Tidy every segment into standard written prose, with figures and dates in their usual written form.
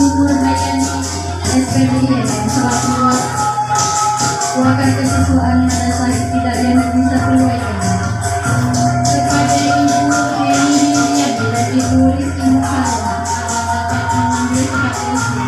Nurhayani SPD selaku wakil kesiswaan madrasah ibtidaiyah negeri 1 Waikana. Kepada Ibu Heni Yuliadi dan Ibu Rizky Mukarramah dapat mengambil sikap resmi.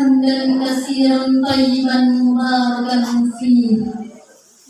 Hamdan katsiran thayyiban mubarakan fihi.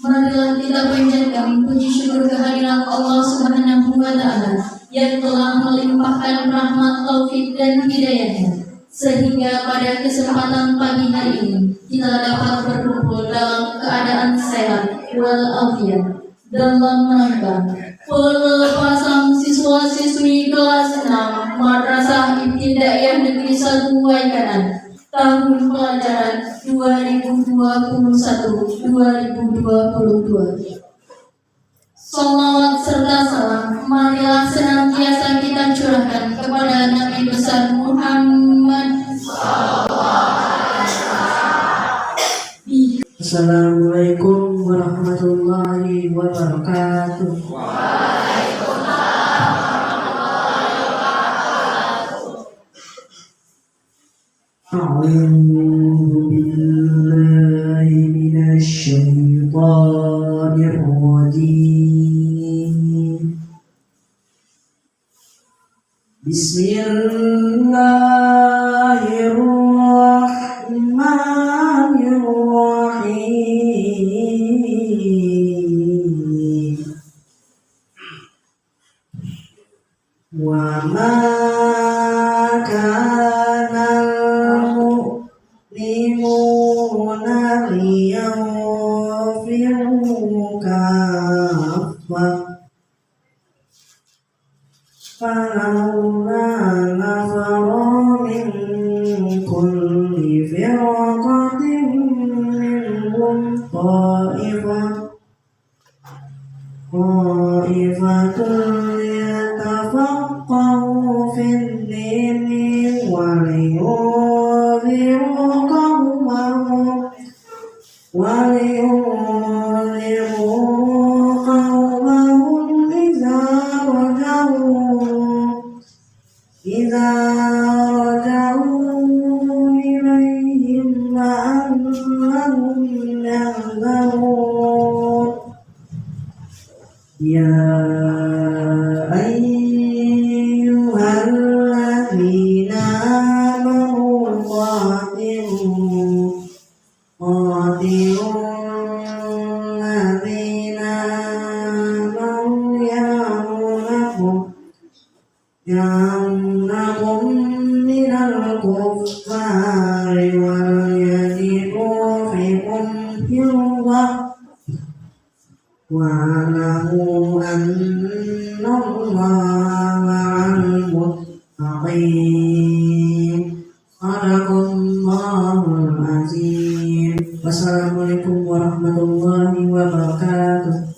Marilah kita panjatkan puji syukur kehadirat Allah Subhanahu wa Ta'ala yang telah melimpahkan rahmat, taufik dan hidayahnya, sehingga pada kesempatan pagi hari ini kita dapat berkumpul dalam keadaan sehat walafiat dalam rangka pelepasan siswa-siswi kelas 6 Madrasah Ibtidaiyah Negeri 1 Waikana tahun pelajaran 2021-2022. Salawat serta salam marilah senantiasa kita curahkan kepada Nabi besar Muhammad. Assalamualaikum warahmatullahi wabarakatuh. A'udzu billahi minasy syaithanir rajim. Bismillahirrahmanirrahim. إذا رجعوا إليهم لعلهم يحذرون يا أيها الذين آمنوا قاتلوا الذين آمنوا يعلمكم من الكفار وليجدوا فيكم غلظة واعلموا أن الله مع المتقين صدق الله العظيم. Wassalamualaikum warahmatullahi wabarakatuh.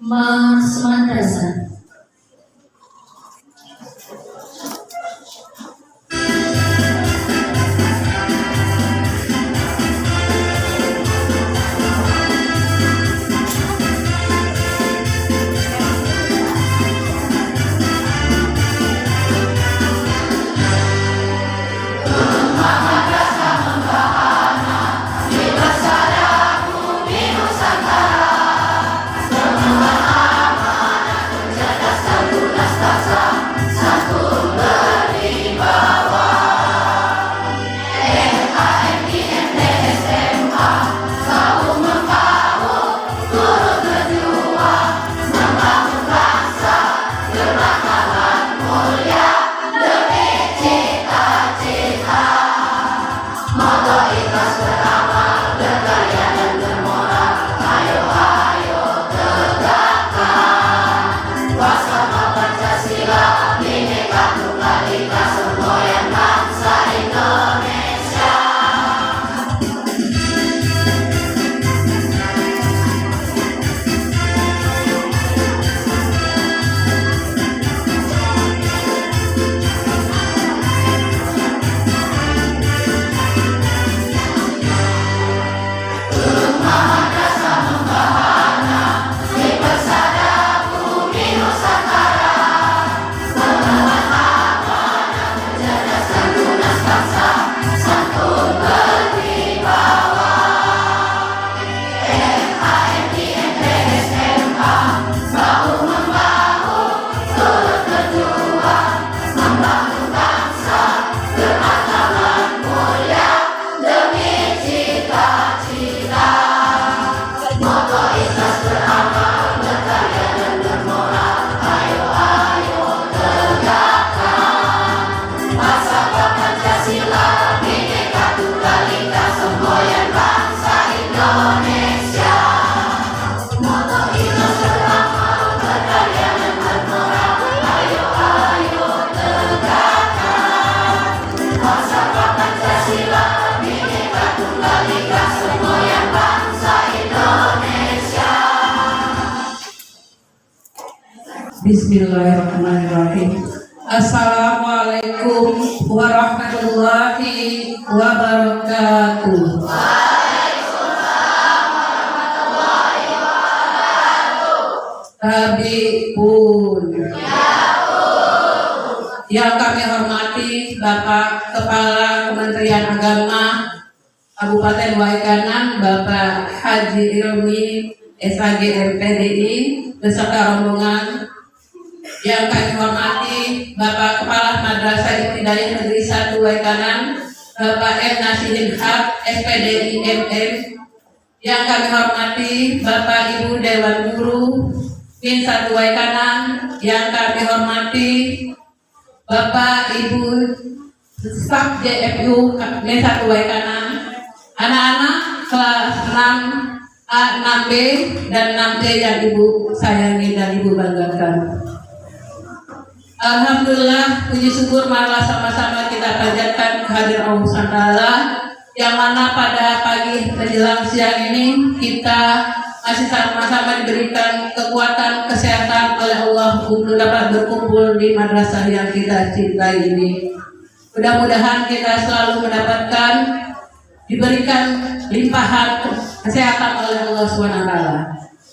Mars Madrasah. Pancasila. Bismillahirrahmanirrahim. Assalamualaikum warahmatullahi wabarakatuh. Tabipun. Yang kami hormati Bapak Kepala Kementerian Agama Kabupaten Waikanan, Bapak Haji Ilmi SAG MPDI beserta rombongan. Yang kami hormati Bapak Kepala Madrasah Ibtidaiyah Negeri 1 Waikanan, Bapak M. Nasihin Haq SPDI MM. Yang kami hormati Bapak Ibu Dewan Guru Min 1 Waikanan. Yang kami hormati Bapak Ibu Staf JFU Min 1 Waikanan, anak-anak kelas 6A, 6B, dan 6C yang Ibu sayangi dan Ibu banggakan. Alhamdulillah, puji syukur marilah sama-sama kita panjatkan kehadiran Allah SWT, yang mana pada pagi menjelang siang ini kita masih sama-sama diberikan kekuatan kesehatan oleh Allah untuk dapat berkumpul di madrasah yang kita cintai ini. Mudah-mudahan kita selalu mendapatkan diberikan limpahan kesehatan oleh Allah SWT.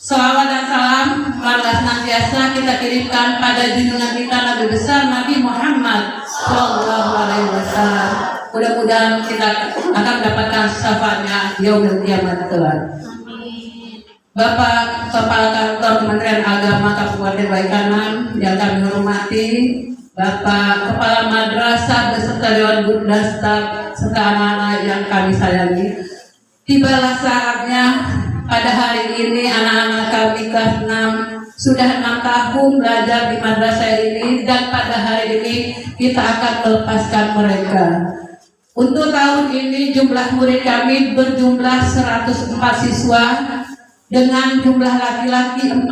Salawat dan salam marilah senantiasa kita kirimkan pada junjungan kita Nabi besar Nabi Muhammad SAW. Mudah-mudahan kita akan mendapatkan syafaatnya yaumil kiamat kelak. Bapak Kepala Kantor Kementerian Agama Kabupaten Waikanan yang kami hormati, Bapak Kepala Madrasah beserta Dewan Guru dan staf serta anak-anak yang kami sayangi, tibalah saatnya pada hari ini anak-anak kami kelas 6 sudah 6 tahun belajar di madrasah ini, dan pada hari ini kita akan melepaskan mereka. Untuk tahun ini jumlah murid kami berjumlah 104 siswa dengan jumlah laki-laki 48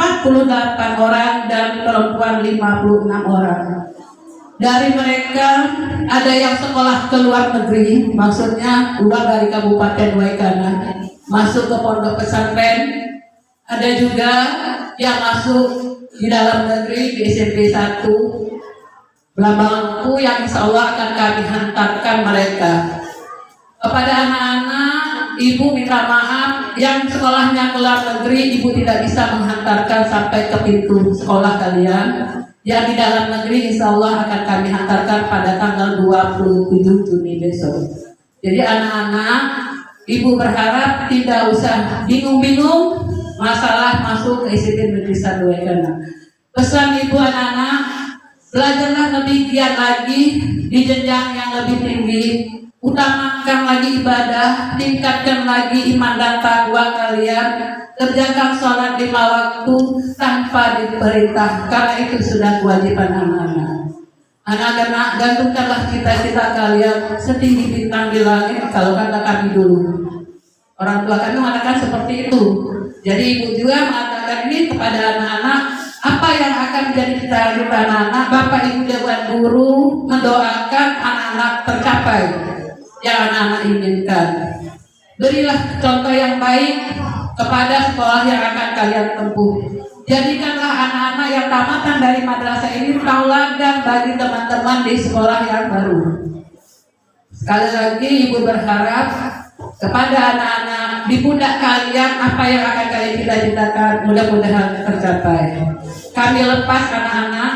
orang dan perempuan 56 orang. Dari mereka ada yang sekolah ke luar negeri, maksudnya keluar dari Kabupaten Waikanan masuk ke pondok pesantren. Ada juga yang masuk di dalam negeri di SMP 1 Belambanganku, yang insya Allah akan kami hantarkan mereka. Kepada anak-anak, ibu minta maaf yang sekolahnya ke luar negeri, ibu tidak bisa menghantarkan sampai ke pintu sekolah kalian. Yang di dalam negeri insya Allah akan kami hantarkan pada tanggal 27 Juni besok. Jadi anak-anak, ibu berharap tidak usah bingung-bingung masalah masuk ke SMP Negeri 1 Waikanan. Pesan ibu anak-anak, belajarlah lebih giat lagi di jenjang yang lebih tinggi, utamakan lagi ibadah, tingkatkan lagi iman dan takwa kalian, kerjakan sholat 5 waktu tanpa diperintah, karena itu sudah kewajiban anak-anak. Anak-anak, gantungkanlah cita-cita kalian setinggi bintang di langit, kalau kata kami dulu. Orang tua kami mengatakan seperti itu. Jadi ibu juga mengatakan ini kepada anak-anak, apa yang akan menjadi cita-cita anak-anak, Bapak Ibu Dewan Guru mendoakan anak-anak tercapai yang anak-anak inginkan. Berilah contoh yang baik kepada sekolah yang akan kalian tempuh. Jadikanlah anak-anak yang tamatan dari madrasah ini tauladan bagi teman-teman di sekolah yang baru. Sekali lagi ibu berharap kepada anak-anak, di pundak kalian apa yang akan kalian cita-citakan mudah-mudahan tercapai. Kami lepas anak-anak,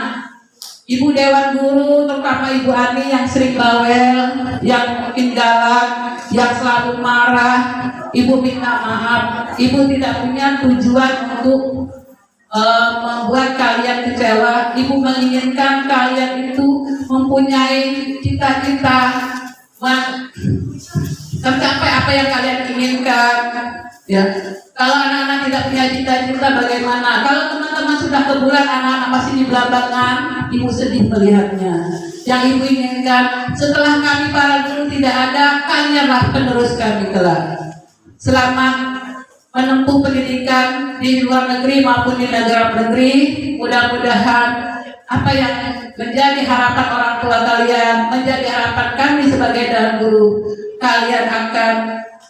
Ibu Dewan Guru, terutama Ibu Ani yang sering bawel, yang mungkin galak, yang selalu marah. Ibu minta maaf, Ibu tidak punya tujuan untuk membuat kalian kecewa. Ibu menginginkan kalian itu mempunyai cita-cita, tercapai apa yang kalian inginkan. Ya, kalau anak-anak tidak punya cita-cita bagaimana? Kalau teman-teman sudah ke bulan, anak-anak masih di Belambangan, ibu sedih melihatnya. Yang ibu inginkan, setelah kami para guru tidak ada, kalianlah penerus kami kelak. Selamat menempuh pendidikan di luar negeri maupun di negara negeri. Mudah-mudahan apa yang menjadi harapan orang tua kalian, menjadi harapan kami sebagai dalang guru, kalian akan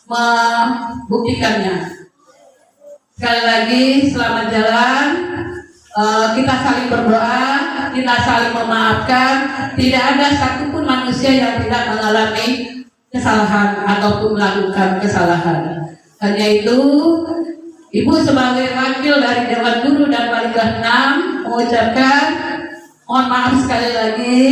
membuktikannya. Sekali lagi, selamat jalan. Kita saling berdoa, kita saling memaafkan. Tidak ada satupun manusia yang tidak mengalami kesalahan ataupun melakukan kesalahan. Hanya itu, Ibu sebagai wakil dari Dewan Guru dan Wali Kelas 6 mengucapkan mohon maaf sekali lagi,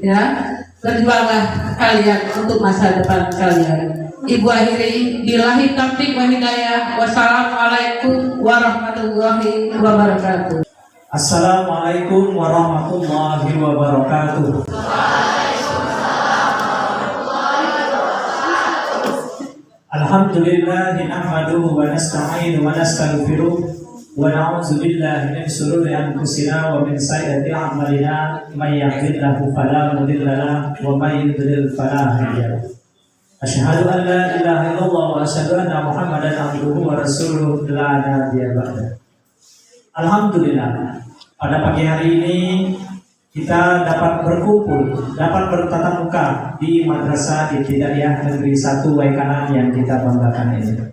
ya, berjuanglah kalian untuk masa depan kalian. Ibu akhiri, billahi taufiq wa hidayah. Wassalamualaikum warahmatullahi wabarakatuh. Assalamualaikum warahmatullahi wabarakatuh. Alhamdulillah nahmaduhu wa nasta'inu wa nastaghfiruh wa na'udzu billahi min shururi anfusina wa min sayyiati a'malina may yahdihillahu fala mudilla lahu wa may yudlil fala hadiya lahu. Asyhadu an la ilaha illallah wa asyhadu anna Muhammadan abduhu wa rasuluh la nabiyya ba'da. Alhamdulillah, pada pagi hari ini kita dapat berkumpul, dapat bertatap muka di Madrasah Ibtidaiyah Negeri 1 Waikanan yang kita banggakan ini.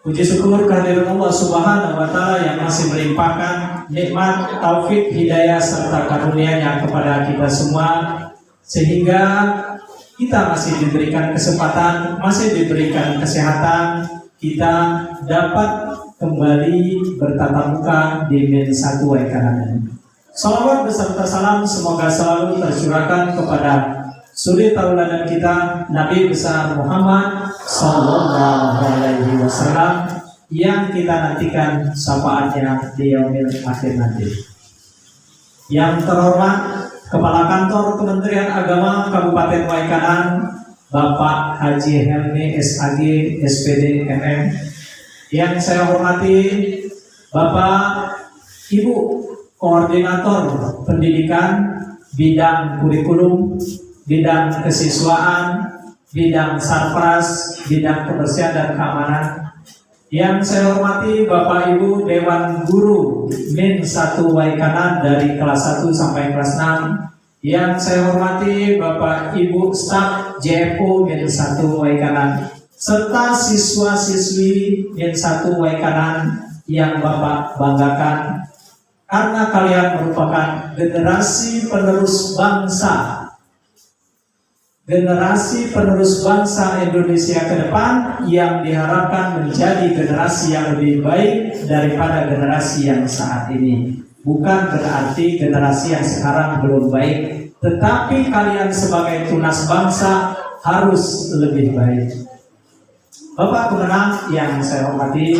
Puji syukur kehadiran Allah Subhanahu wa Ta'ala yang masih melimpahkan nikmat, taufik, hidayah serta karunia-Nya kepada kita semua, sehingga kita masih diberikan kesempatan, masih diberikan kesehatan, kita dapat kembali bertatap muka di Min 1 Waikanan ini. Salawat beserta salam semoga selalu tercurahkan kepada suri tauladan kita Nabi besar Muhammad Sallallahu Alaihi Wasallam yang kita nantikan syafaatnya di yaumil akhir nanti. Yang terhormat Kepala Kantor Kementerian Agama Kabupaten Waikanan Bapak Haji Helmi SAG SPD MM, yang saya hormati Bapak Ibu Koordinator Pendidikan, bidang kurikulum, bidang kesiswaan, bidang sarpras, bidang kebersihan dan keamanan. Yang saya hormati Bapak Ibu Dewan Guru Min 1 Waikanan dari kelas 1 sampai kelas 6. Yang saya hormati Bapak Ibu Staf JFO Min 1 Waikanan, serta siswa-siswi Min 1 Waikanan yang Bapak banggakan, karena kalian merupakan generasi penerus bangsa, generasi penerus bangsa Indonesia ke depan yang diharapkan menjadi generasi yang lebih baik daripada generasi yang saat ini. Bukan berarti generasi yang sekarang belum baik, tetapi kalian sebagai tunas bangsa harus lebih baik. Bapak pemenang yang saya hormati,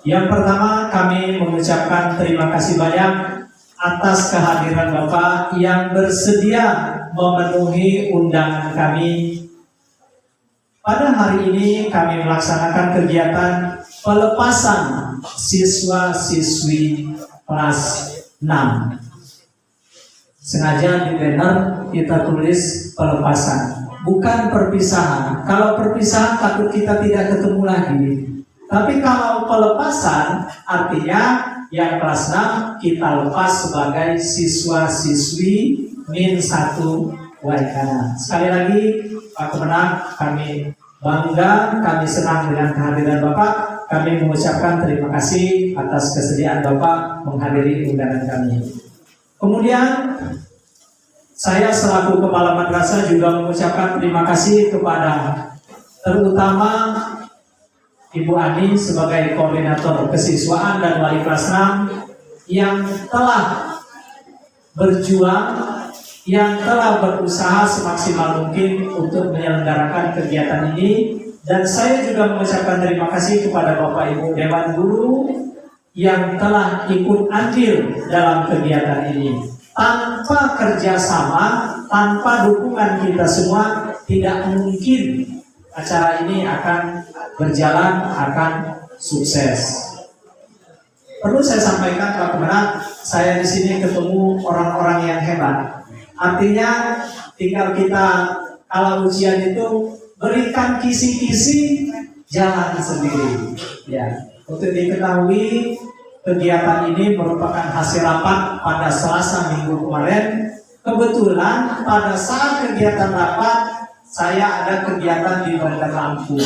yang pertama kami mengucapkan terima kasih banyak atas kehadiran Bapak yang bersedia memenuhi undangan kami. Pada hari ini kami melaksanakan kegiatan pelepasan siswa-siswi kelas 6. Sengaja di banner kita tulis pelepasan, bukan perpisahan. Kalau perpisahan takut kita tidak ketemu lagi. Tapi kalau pelepasan artinya yang kelas 6 kita lepas sebagai siswa-siswi Min 1 Waikanan. Sekali lagi Pak Kemenang, kami bangga, kami senang dengan kehadiran Bapak. Kami mengucapkan terima kasih atas kesediaan Bapak menghadiri undangan kami. Kemudian saya selaku Kepala Madrasah juga mengucapkan terima kasih kepada terutama Ibu Ani sebagai koordinator kesiswaan dan wali kelas 6 yang telah berjuang, yang telah berusaha semaksimal mungkin untuk menyelenggarakan kegiatan ini. Dan saya juga mengucapkan terima kasih kepada Bapak Ibu Dewan Guru yang telah ikut andil dalam kegiatan ini. Tanpa kerjasama, tanpa dukungan kita semua, tidak mungkin acara ini akan berjalan, akan sukses. Perlu saya sampaikan Pak Kemenang, saya di sini ketemu orang-orang yang hebat. Artinya tinggal kita kalau ujian itu berikan kisi-kisi, jalan sendiri. Ya, untuk diketahui kegiatan ini merupakan hasil rapat pada Selasa minggu kemarin. Kebetulan pada saat kegiatan rapat saya ada kegiatan di Bandar Lampung.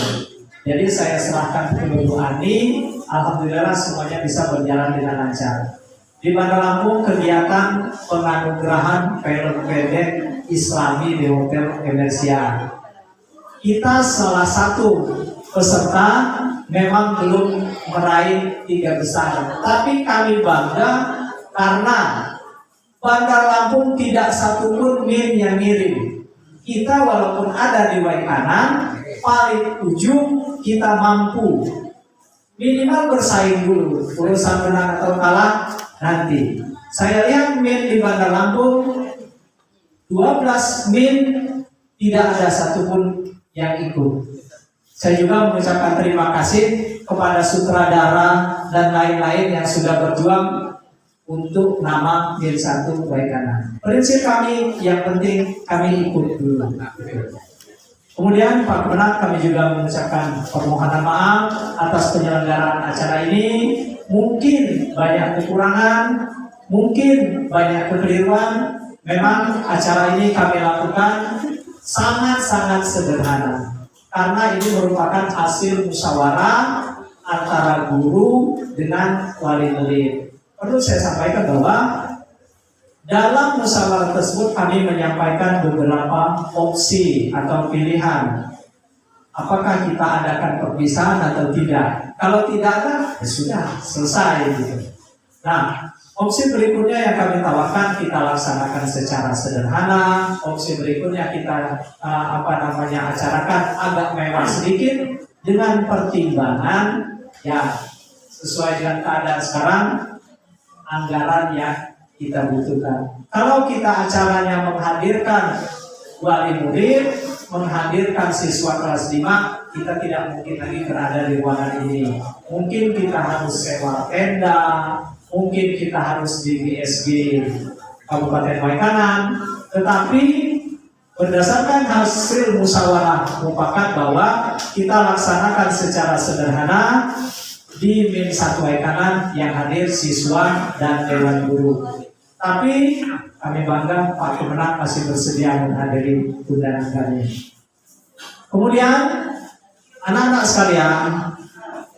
Jadi saya serahkan ke Bu Ani. Alhamdulillah semuanya bisa berjalan dengan lancar. Di Bandar Lampung kegiatan penganugerahan film pendek Islami di Hotel Emersia. Kita salah satu peserta memang belum meraih 3 besar, tapi kami bangga karena Bandar Lampung tidak satupun min yang miring. Kita walaupun ada di wai kanan, paling ujung kita mampu minimal bersaing dulu. Urusan menang atau kalah nanti. Saya lihat min di Bandar Lampung 12 min tidak ada satupun yang ikut. Saya juga mengucapkan terima kasih kepada sutradara dan lain-lain yang sudah berjuang untuk nama min 1 wai kanan. Prinsip kami yang penting kami ikut dulu. Kemudian Pak Kemenang kami juga mengucapkan permohonan maaf atas penyelenggaraan acara ini. Mungkin banyak kekurangan, mungkin banyak kekeliruan. Memang acara ini kami lakukan sangat-sangat sederhana. Karena ini merupakan hasil musyawarah antara guru dengan wali murid. Perlu saya sampaikan bahwa dalam musyawarah tersebut kami menyampaikan beberapa opsi atau pilihan. Apakah kita adakan perpisahan atau tidak? Kalau tidak ada, ya sudah selesai. Gitu. Nah, opsi berikutnya yang kami tawarkan kita laksanakan secara sederhana. Opsi berikutnya kita acarakan agak mewah sedikit dengan pertimbangan ya sesuai dengan keadaan sekarang anggaran yang kita butuhkan. Kalau kita acaranya menghadirkan wali murid, menghadirkan siswa kelas 5, kita tidak mungkin lagi berada di ruangan ini. Mungkin kita harus sewa tenda, mungkin kita harus di BSG Kabupaten Wai Kanan. Tetapi berdasarkan hasil musyawarah mufakat bahwa kita laksanakan secara sederhana di min 1 Wai Kanan yang hadir siswa dan dewan guru. Tapi kami bangga Pak Kemenang masih bersedia menghadiri undangan kami. Kemudian anak-anak sekalian,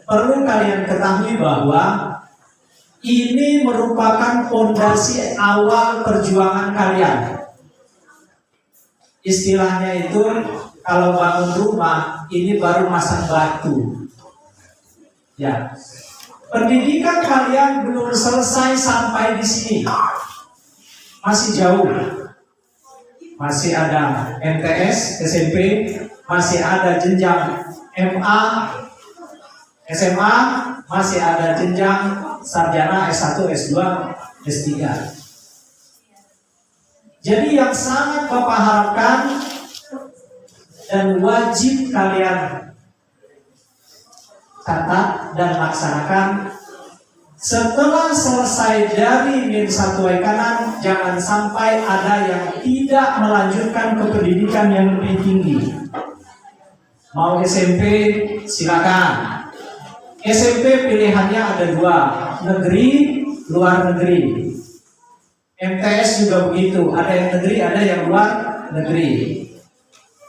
perlu kalian ketahui bahwa ini merupakan fondasi awal perjuangan kalian. Istilahnya itu kalau bangun rumah ini baru masang batu. Ya. Pendidikan kalian belum selesai sampai di sini. Masih jauh. Masih ada MTS, SMP, masih ada jenjang MA, SMA, masih ada jenjang sarjana S1, S2, S3. Jadi yang sangat Bapak harapkan dan wajib kalian catat dan laksanakan setelah selesai dari min 1 Wai Kanan, jangan sampai ada yang tidak melanjutkan ke pendidikan yang lebih tinggi. Mau SMP silakan. SMP pilihannya ada 2, negeri, luar negeri. MTS juga begitu, ada yang negeri, ada yang luar negeri.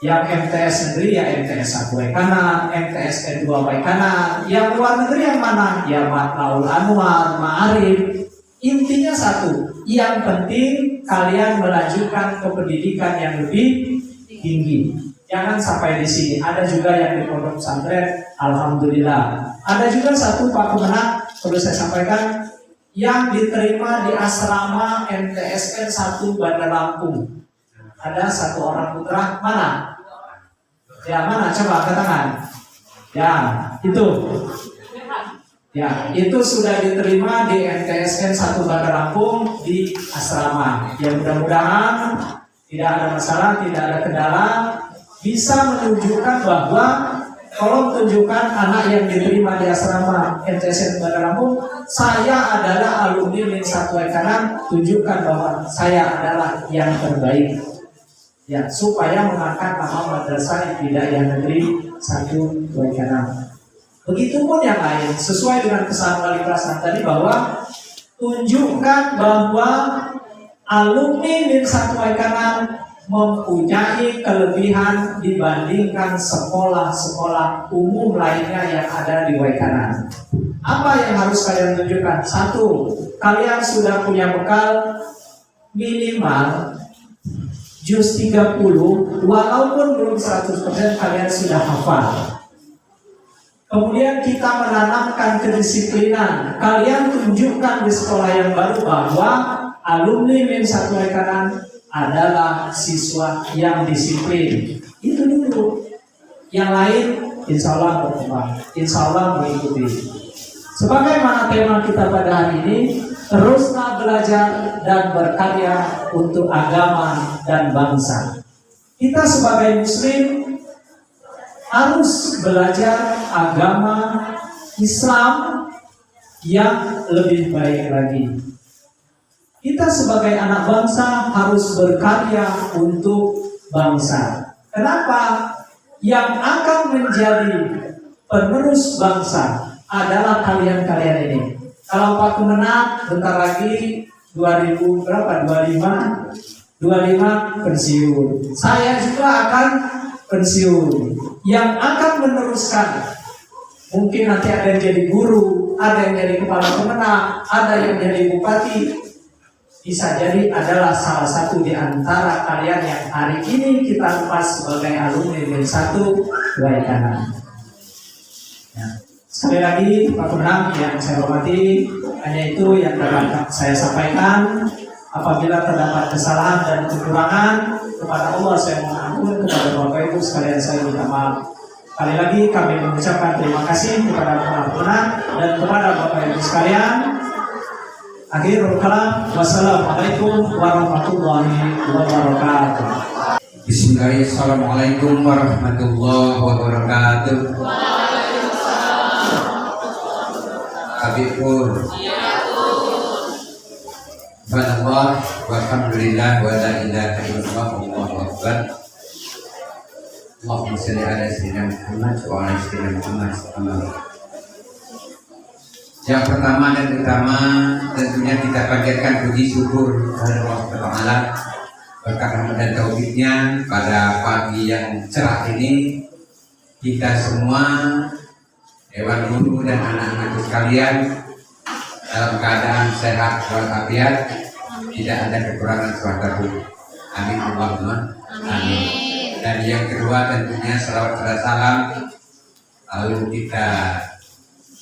Yang MTS negeri ya MTS 1 Wai Kanan, MTS N2 Wai Kanan. Yang luar negeri yang mana? Ya Matlul Anwar, Ma'arif. Intinya satu, yang penting kalian melanjutkan ke pendidikan yang lebih tinggi. Jangan sampai di sini. Ada juga yang di pondok pesantren, alhamdulillah. Ada juga satu Pak Kemenang, perlu saya sampaikan, yang diterima di asrama MTSN 1 Bandar Lampung. Ada satu orang putra, mana? Ya mana? Coba angkat tangan. Ya, itu. Ya, itu sudah diterima di MTSN 1 Bandar Lampung di asrama. Ya mudah-mudahan tidak ada masalah, tidak ada kendala, bisa menunjukkan bahwa tolong tunjukkan anak yang diterima di asrama MTSN Bandar Lampung, saya adalah alumni min 1 Wai Kanan, tunjukkan bahwa saya adalah yang terbaik. Ya, supaya mengangkat nama madrasah ibtidaiyah negeri 1 Wai Kanan. Begitupun yang lain, sesuai dengan pesan wali kelas tadi bahwa tunjukkan bahwa alumni Min 1 Waikanan mempunyai kelebihan dibandingkan sekolah-sekolah umum lainnya yang ada di Waikanan. Apa yang harus kalian tunjukkan? Satu, kalian sudah punya bekal minimal juz 30, walaupun belum 100% kalian sudah hafal. Kemudian kita menanamkan kedisiplinan. Kalian tunjukkan di sekolah yang baru bahwa alumni Min 1 Waikanan adalah siswa yang disiplin. Itu dulu. Yang lain insya Allah berkembang, insya Allah mengikuti. Sebagaimana tema kita pada hari ini, teruslah belajar dan berkarya untuk agama dan bangsa. Kita sebagai muslim harus belajar agama Islam yang lebih baik lagi. Kita sebagai anak bangsa harus berkarya untuk bangsa. Kenapa? Yang akan menjadi penerus bangsa adalah kalian-kalian ini. Kalau Pak Kemenang bentar lagi 2000 berapa? 25 pensiun. Saya juga akan pensiun. Yang akan meneruskan, mungkin nanti ada yang jadi guru, ada yang jadi kepala Kemenang, ada yang jadi bupati. Bisa jadi adalah salah satu di antara kalian yang hari ini kita lepas sebagai alumni Min 1 Waikanan. Ya. Sekali lagi Pak Kemenang yang saya hormati, hanya itu yang dapat saya sampaikan. Apabila terdapat kesalahan dan kekurangan, kepada Allah saya mohon ampun, kepada Bapak Ibu sekalian saya minta maaf. Sekali lagi kami mengucapkan terima kasih kepada Pak Kemenang dan kepada Bapak Ibu sekalian. Akhirul kalam, wassalamualaikum warahmatullahi wabarakatuh. Bismillahirrahmanirrahim. Assalamualaikum warahmatullahi wabarakatuh. Habibur. Subhanallah, walhamdulillah, wa la ilaha illallah, wallahu akbar. Allahumma shalli ala sayyidina Muhammad wa ala sayyidina Muhammad. Yang pertama dan utama tentunya kita panjatkan puji syukur kepada Allah Taala berkat rahmat dan taufiknya pada pagi yang cerah ini kita semua Dewan Guru dan anak-anak sekalian dalam keadaan sehat walafiat, tidak ada kekurangan suatu. Amin Allahumma amin. Dan yang kedua tentunya salawat serta salam lalu kita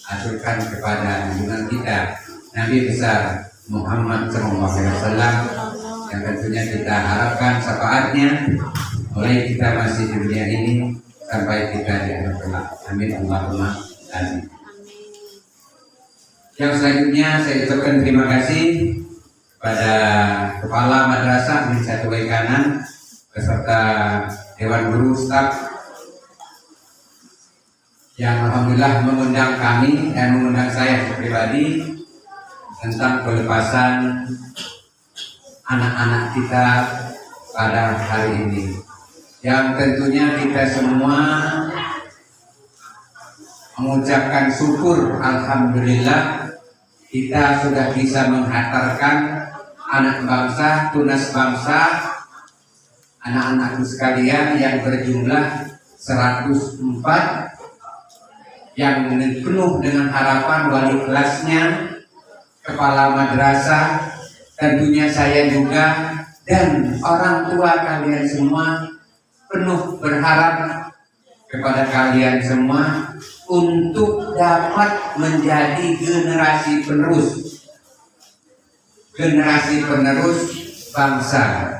aturkan kepada junjungan kita Nabi besar Muhammad SAW yang tentunya kita harapkan syafaatnya mulai kita masih di dunia ini sampai kita di akhirat kelak. Amin Allahumma amin. Yang selanjutnya saya ucapkan terima kasih pada Kepala Madrasah Min 1 Waikanan beserta Dewan Guru Staf yang alhamdulillah mengundang kami dan mengundang saya pribadi tentang pelepasan anak-anak kita pada hari ini. Yang tentunya kita semua mengucapkan syukur alhamdulillah kita sudah bisa menghantarkan anak bangsa, tunas bangsa, anak-anakku sekalian yang berjumlah 104 yang penuh dengan harapan wali kelasnya, kepala madrasah, tentunya saya juga dan orang tua kalian semua penuh berharap kepada kalian semua untuk dapat menjadi generasi penerus bangsa,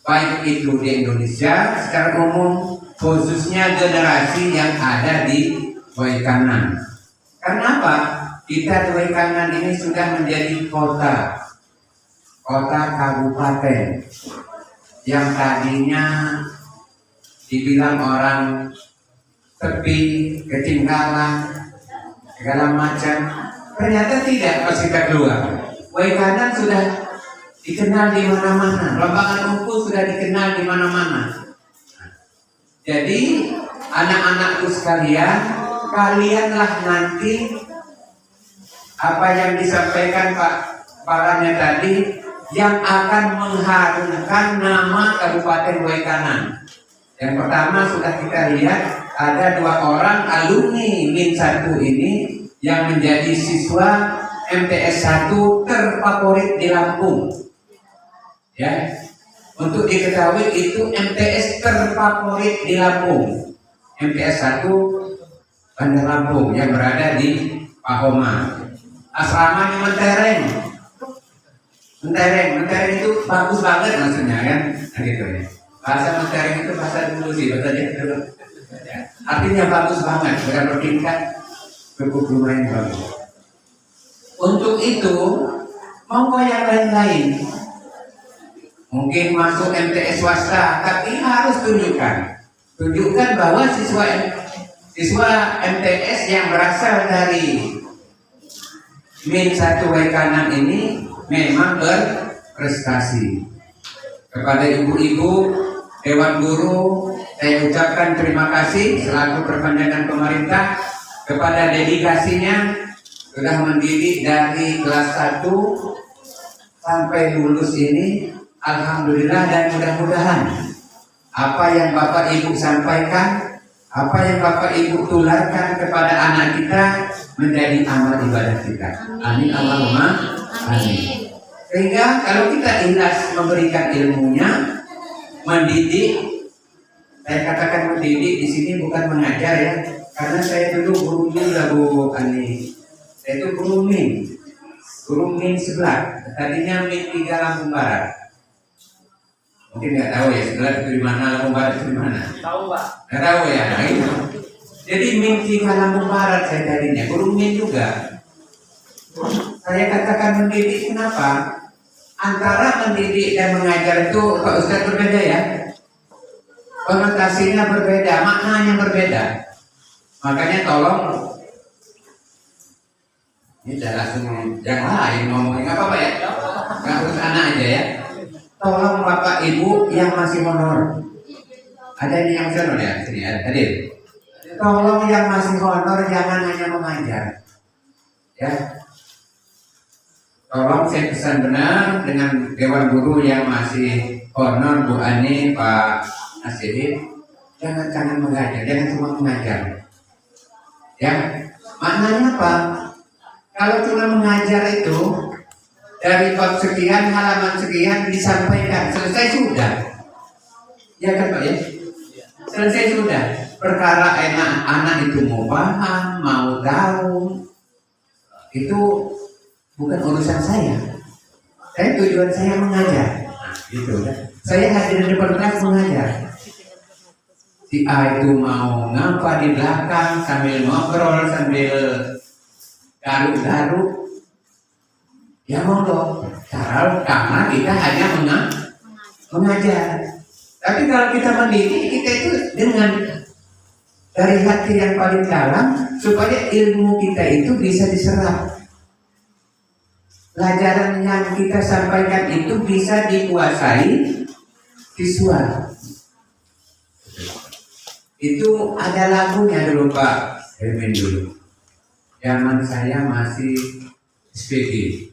baik itu di Indonesia secara umum, khususnya generasi yang ada di Waikanan. Kenapa? Kita di Waikanan ini sudah menjadi kota kabupaten yang tadinya dibilang orang sepi, ketinggalan, segala macam. Ternyata tidak pas kita keluar. Waikanan sudah dikenal di mana-mana, Lembangan Ungu sudah dikenal di mana-mana. Jadi anak-anakku sekalian, kalianlah nanti apa yang disampaikan Pak Kepalanya tadi yang akan mengharumkan nama Kabupaten Waikanan. Yang pertama sudah kita lihat ada 2 orang alumni Min 1 ini yang menjadi siswa MTS 1 terfavorit di Lampung. Ya, untuk diketahui itu MTS terfavorit di Lampung. MTS 1 Bandar Lampung yang berada di Pahoma. Asramanya Mentereng. Mentereng itu bagus banget maksudnya kan, gitu ya. Bahasa Mentereng itu bahasa dulu sih, bahasa dulu. Artinya bagus banget, bukan bertingkat, cukup lumayan bagus. Untuk itu, monggo yang lain-lain. Mungkin masuk MTS swasta, tapi harus tunjukkan bahwa siswa MTS yang berasal dari Min 1 Waikanan ini memang berprestasi. Kepada ibu-ibu Dewan Guru, saya ucapkan terima kasih selaku perpanjangan pemerintah kepada dedikasinya sudah mendidik dari kelas 1 sampai lulus ini. Alhamdulillah, dan mudah-mudahan apa yang Bapak Ibu sampaikan, apa yang Bapak Ibu tularkan kepada anak kita menjadi amal ibadah kita. Amin Allahumma amin. Sehingga kalau kita ikhlas memberikan ilmunya, mendidik, saya katakan mendidik di sini bukan mengajar ya, karena saya dulu guru juga Bu Ani. Saya itu guru Min sebelah, tadinya Min 3 Lampung Barat. Mungkin nggak tahu ya sebelah itu di mana, Lampung Barat itu di mana? Tahu Pak. Nggak tahu ya. Nah, itu. Jadi Min 3 Lampung Barat saya tadinya, guru Min juga. Saya katakan mendidik kenapa? Antara mendidik dan mengajar itu Pak Ustadz berbeda ya. Konotasinya berbeda, maknanya berbeda. Makanya tolong, ini sudah langsung yang lain ngomongin apa Pak ya? Nggak urus anak aja ya. Tolong Bapak Ibu yang masih honor. Ada ini yang honor ya? Sini hadir. Tolong yang masih honor jangan hanya mengajar. Ya. Tolong saya pesan benar dengan Dewan Guru yang masih honor, Bu Ani, Pak Nasirin, jangan mengajar, jangan cuma mengajar. Ya, maknanya apa? Kalau cuma mengajar itu dari bab sekian, halaman sekian disampaikan, selesai sudah. Ya kan Pak ya? Selesai sudah. Perkara anak itu mau paham, mau tahu, itu bukan urusan saya. Tujuan saya mengajar. Nah, gitu kan. Saya hadir di depan kelas mengajar. Si A itu mau ngapa di belakang sambil ngobrol, sambil garuk-garuk. Ya monggo. Karena kita hanya mengajar. Tapi kalau kita mendidik, kita itu dengan dari hati yang paling dalam supaya ilmu kita itu bisa diserap. Pelajaran yang kita sampaikan itu bisa dikuasai siswa. Itu ada lagunya dulu Pak Hermin dulu. Zaman saya masih SPG.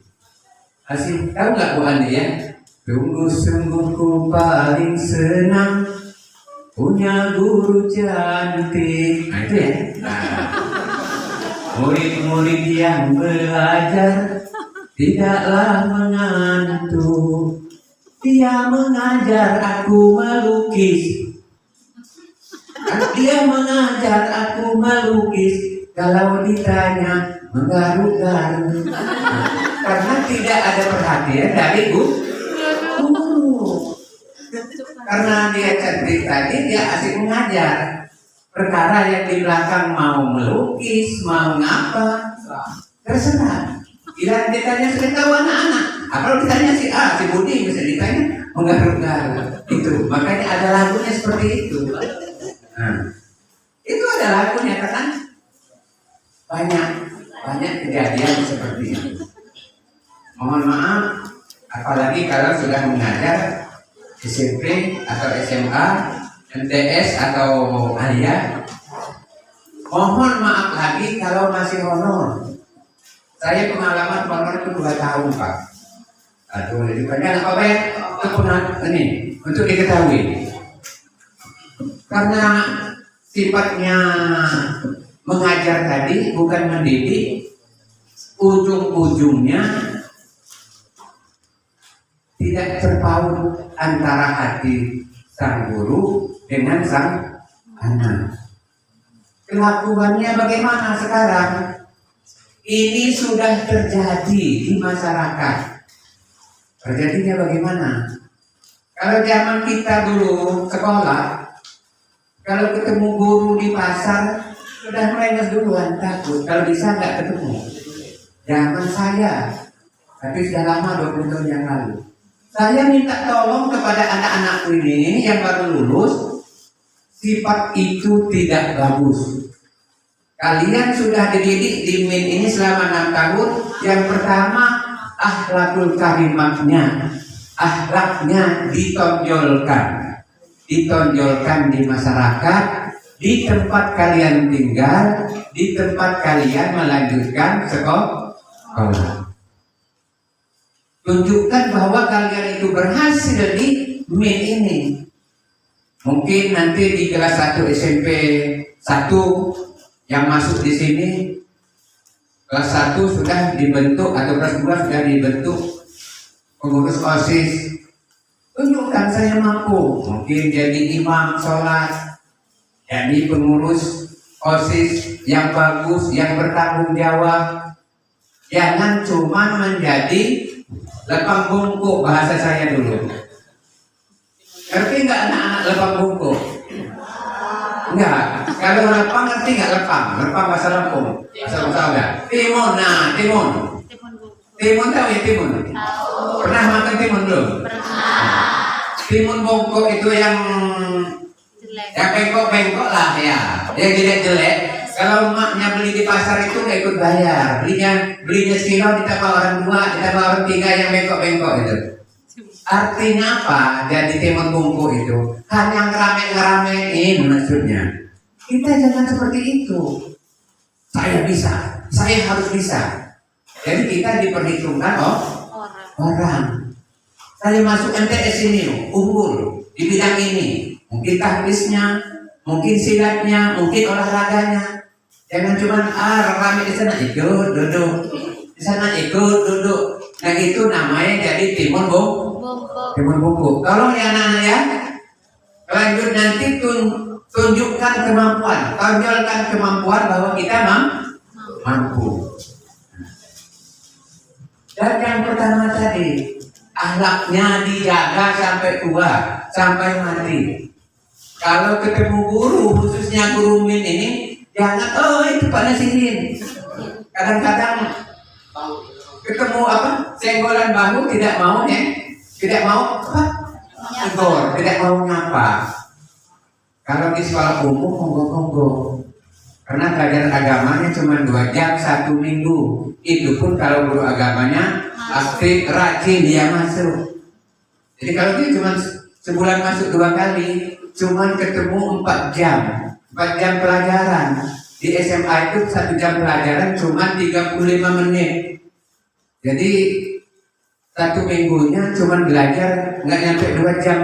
Masih tahu nggak Bu Andi ya? Sungguh-sungguh ku paling senang punya guru cantik. Nah itu ya. Nah, murid-murid yang belajar tidaklah mengantuk. Dia mengajar aku melukis. Dia mengajar aku melukis. Kalau ditanya menggaruk-garuk. Karena tidak ada perhatian dari guru. Karena dia cantik tadi, dia asik mengajar. Perkara yang di belakang mau melukis, mau ngapa, terserah. Bila ditanya sering tahu anak-anak. Kalau ditanya si A, si Budi bisa ditanya menggaruk-garuk. Itu, makanya ada lagunya seperti itu. Nah, itu ada lagunya kan? Banyak kejadian seperti itu. Mohon maaf, apalagi kalau sudah mengajar SMP atau SMA, MTS atau aliyah, Mohon maaf lagi kalau masih honor. Saya pengalaman honor itu 2 tahun, Pak. Aduh, itu banyak apa ya? Itu ini untuk diketahui. Karena sifatnya mengajar tadi bukan mendidik, ujung-ujungnya tidak terpaut antara hati sang guru dengan sang anak. Kelakuannya bagaimana sekarang? Ini sudah terjadi di masyarakat. Terjadinya bagaimana? Kalau zaman kita dulu sekolah, kalau ketemu guru di pasar, sudah merenges duluan, takut. Kalau bisa nggak ketemu. Zaman saya, tapi sudah lama 20 tahun yang lalu. Saya minta tolong kepada anak-anakku ini yang baru lulus, sifat itu tidak bagus. Kalian sudah dididik di MIN ini selama 6 tahun. Yang pertama, akhlakul karimatnya, akhlaknya ditonjolkan di masyarakat, di tempat kalian tinggal, di tempat kalian melanjutkan sekolah. Tunjukkan bahwa kalian itu berhasil di MIN ini. Mungkin nanti di kelas 1 SMP 1 yang masuk di sini, kelas 1 sudah dibentuk atau kelas 2 sudah dibentuk pengurus OSIS. Tunjukkan saya mampu. Mungkin jadi imam sholat, jadi pengurus OSIS yang bagus, yang bertanggung jawab. Jangan cuma menjadi lepang bungkuk, bahasa saya dulu. Ngerti nggak anak-anak lepang bungkuk? Enggak. Kalau lepang ngerti nggak lepang? Lepang bahasa Lampung. Bahasa Betawi. Timun, nah timun. Timun tahu ya timun? Pernah makan timun belum? Timun bungkuk itu yang bengkok lah ya. Yang jelek-jelek. Kalau emaknya beli di pasar itu nggak ikut bayar. Belinya sekilo ditambah orang 2, ditambah orang 3 yang bengkok-bengkok itu. Artinya apa? Jadi timun bungkuk itu hanya ngerame-ngeramein maksudnya. Kita jangan seperti itu. Saya bisa, saya harus bisa. Jadi kita diperhitungkan orang. Saya masuk MTS ini unggul di bidang ini. Mungkin tahfiznya, mungkin silatnya, mungkin olahraganya. Jangan cuma rame di sana ikut duduk, di sana ikut duduk. Nah itu namanya jadi timun bungkuk. Kalau ya anak-anak ya, lanjut nanti tunjukkan kemampuan, tonjolkan kemampuan bahwa kita mampu. Dan yang pertama tadi, akhlaknya dijaga sampai tua, sampai mati. Kalau ketemu guru, khususnya guru MIN ini, jangan, itu Pak Nasirin. Kadang-kadang ketemu senggolan bahu tidak mau tidak mau tegur, tidak mau nyapa. Kalau di sekolah umum monggo-monggo. Karena pelajaran agamanya cuma 2 jam 1 minggu. Itu pun kalau guru agamanya aktif, rajin dia masuk. Jadi kalau dia cuma sebulan masuk 2 kali, cuma ketemu 4 jam. 4 jam pelajaran. Di SMA itu 1 jam pelajaran cuma 35 menit. Jadi 1 minggunya cuma belajar nggak nyampe 2 jam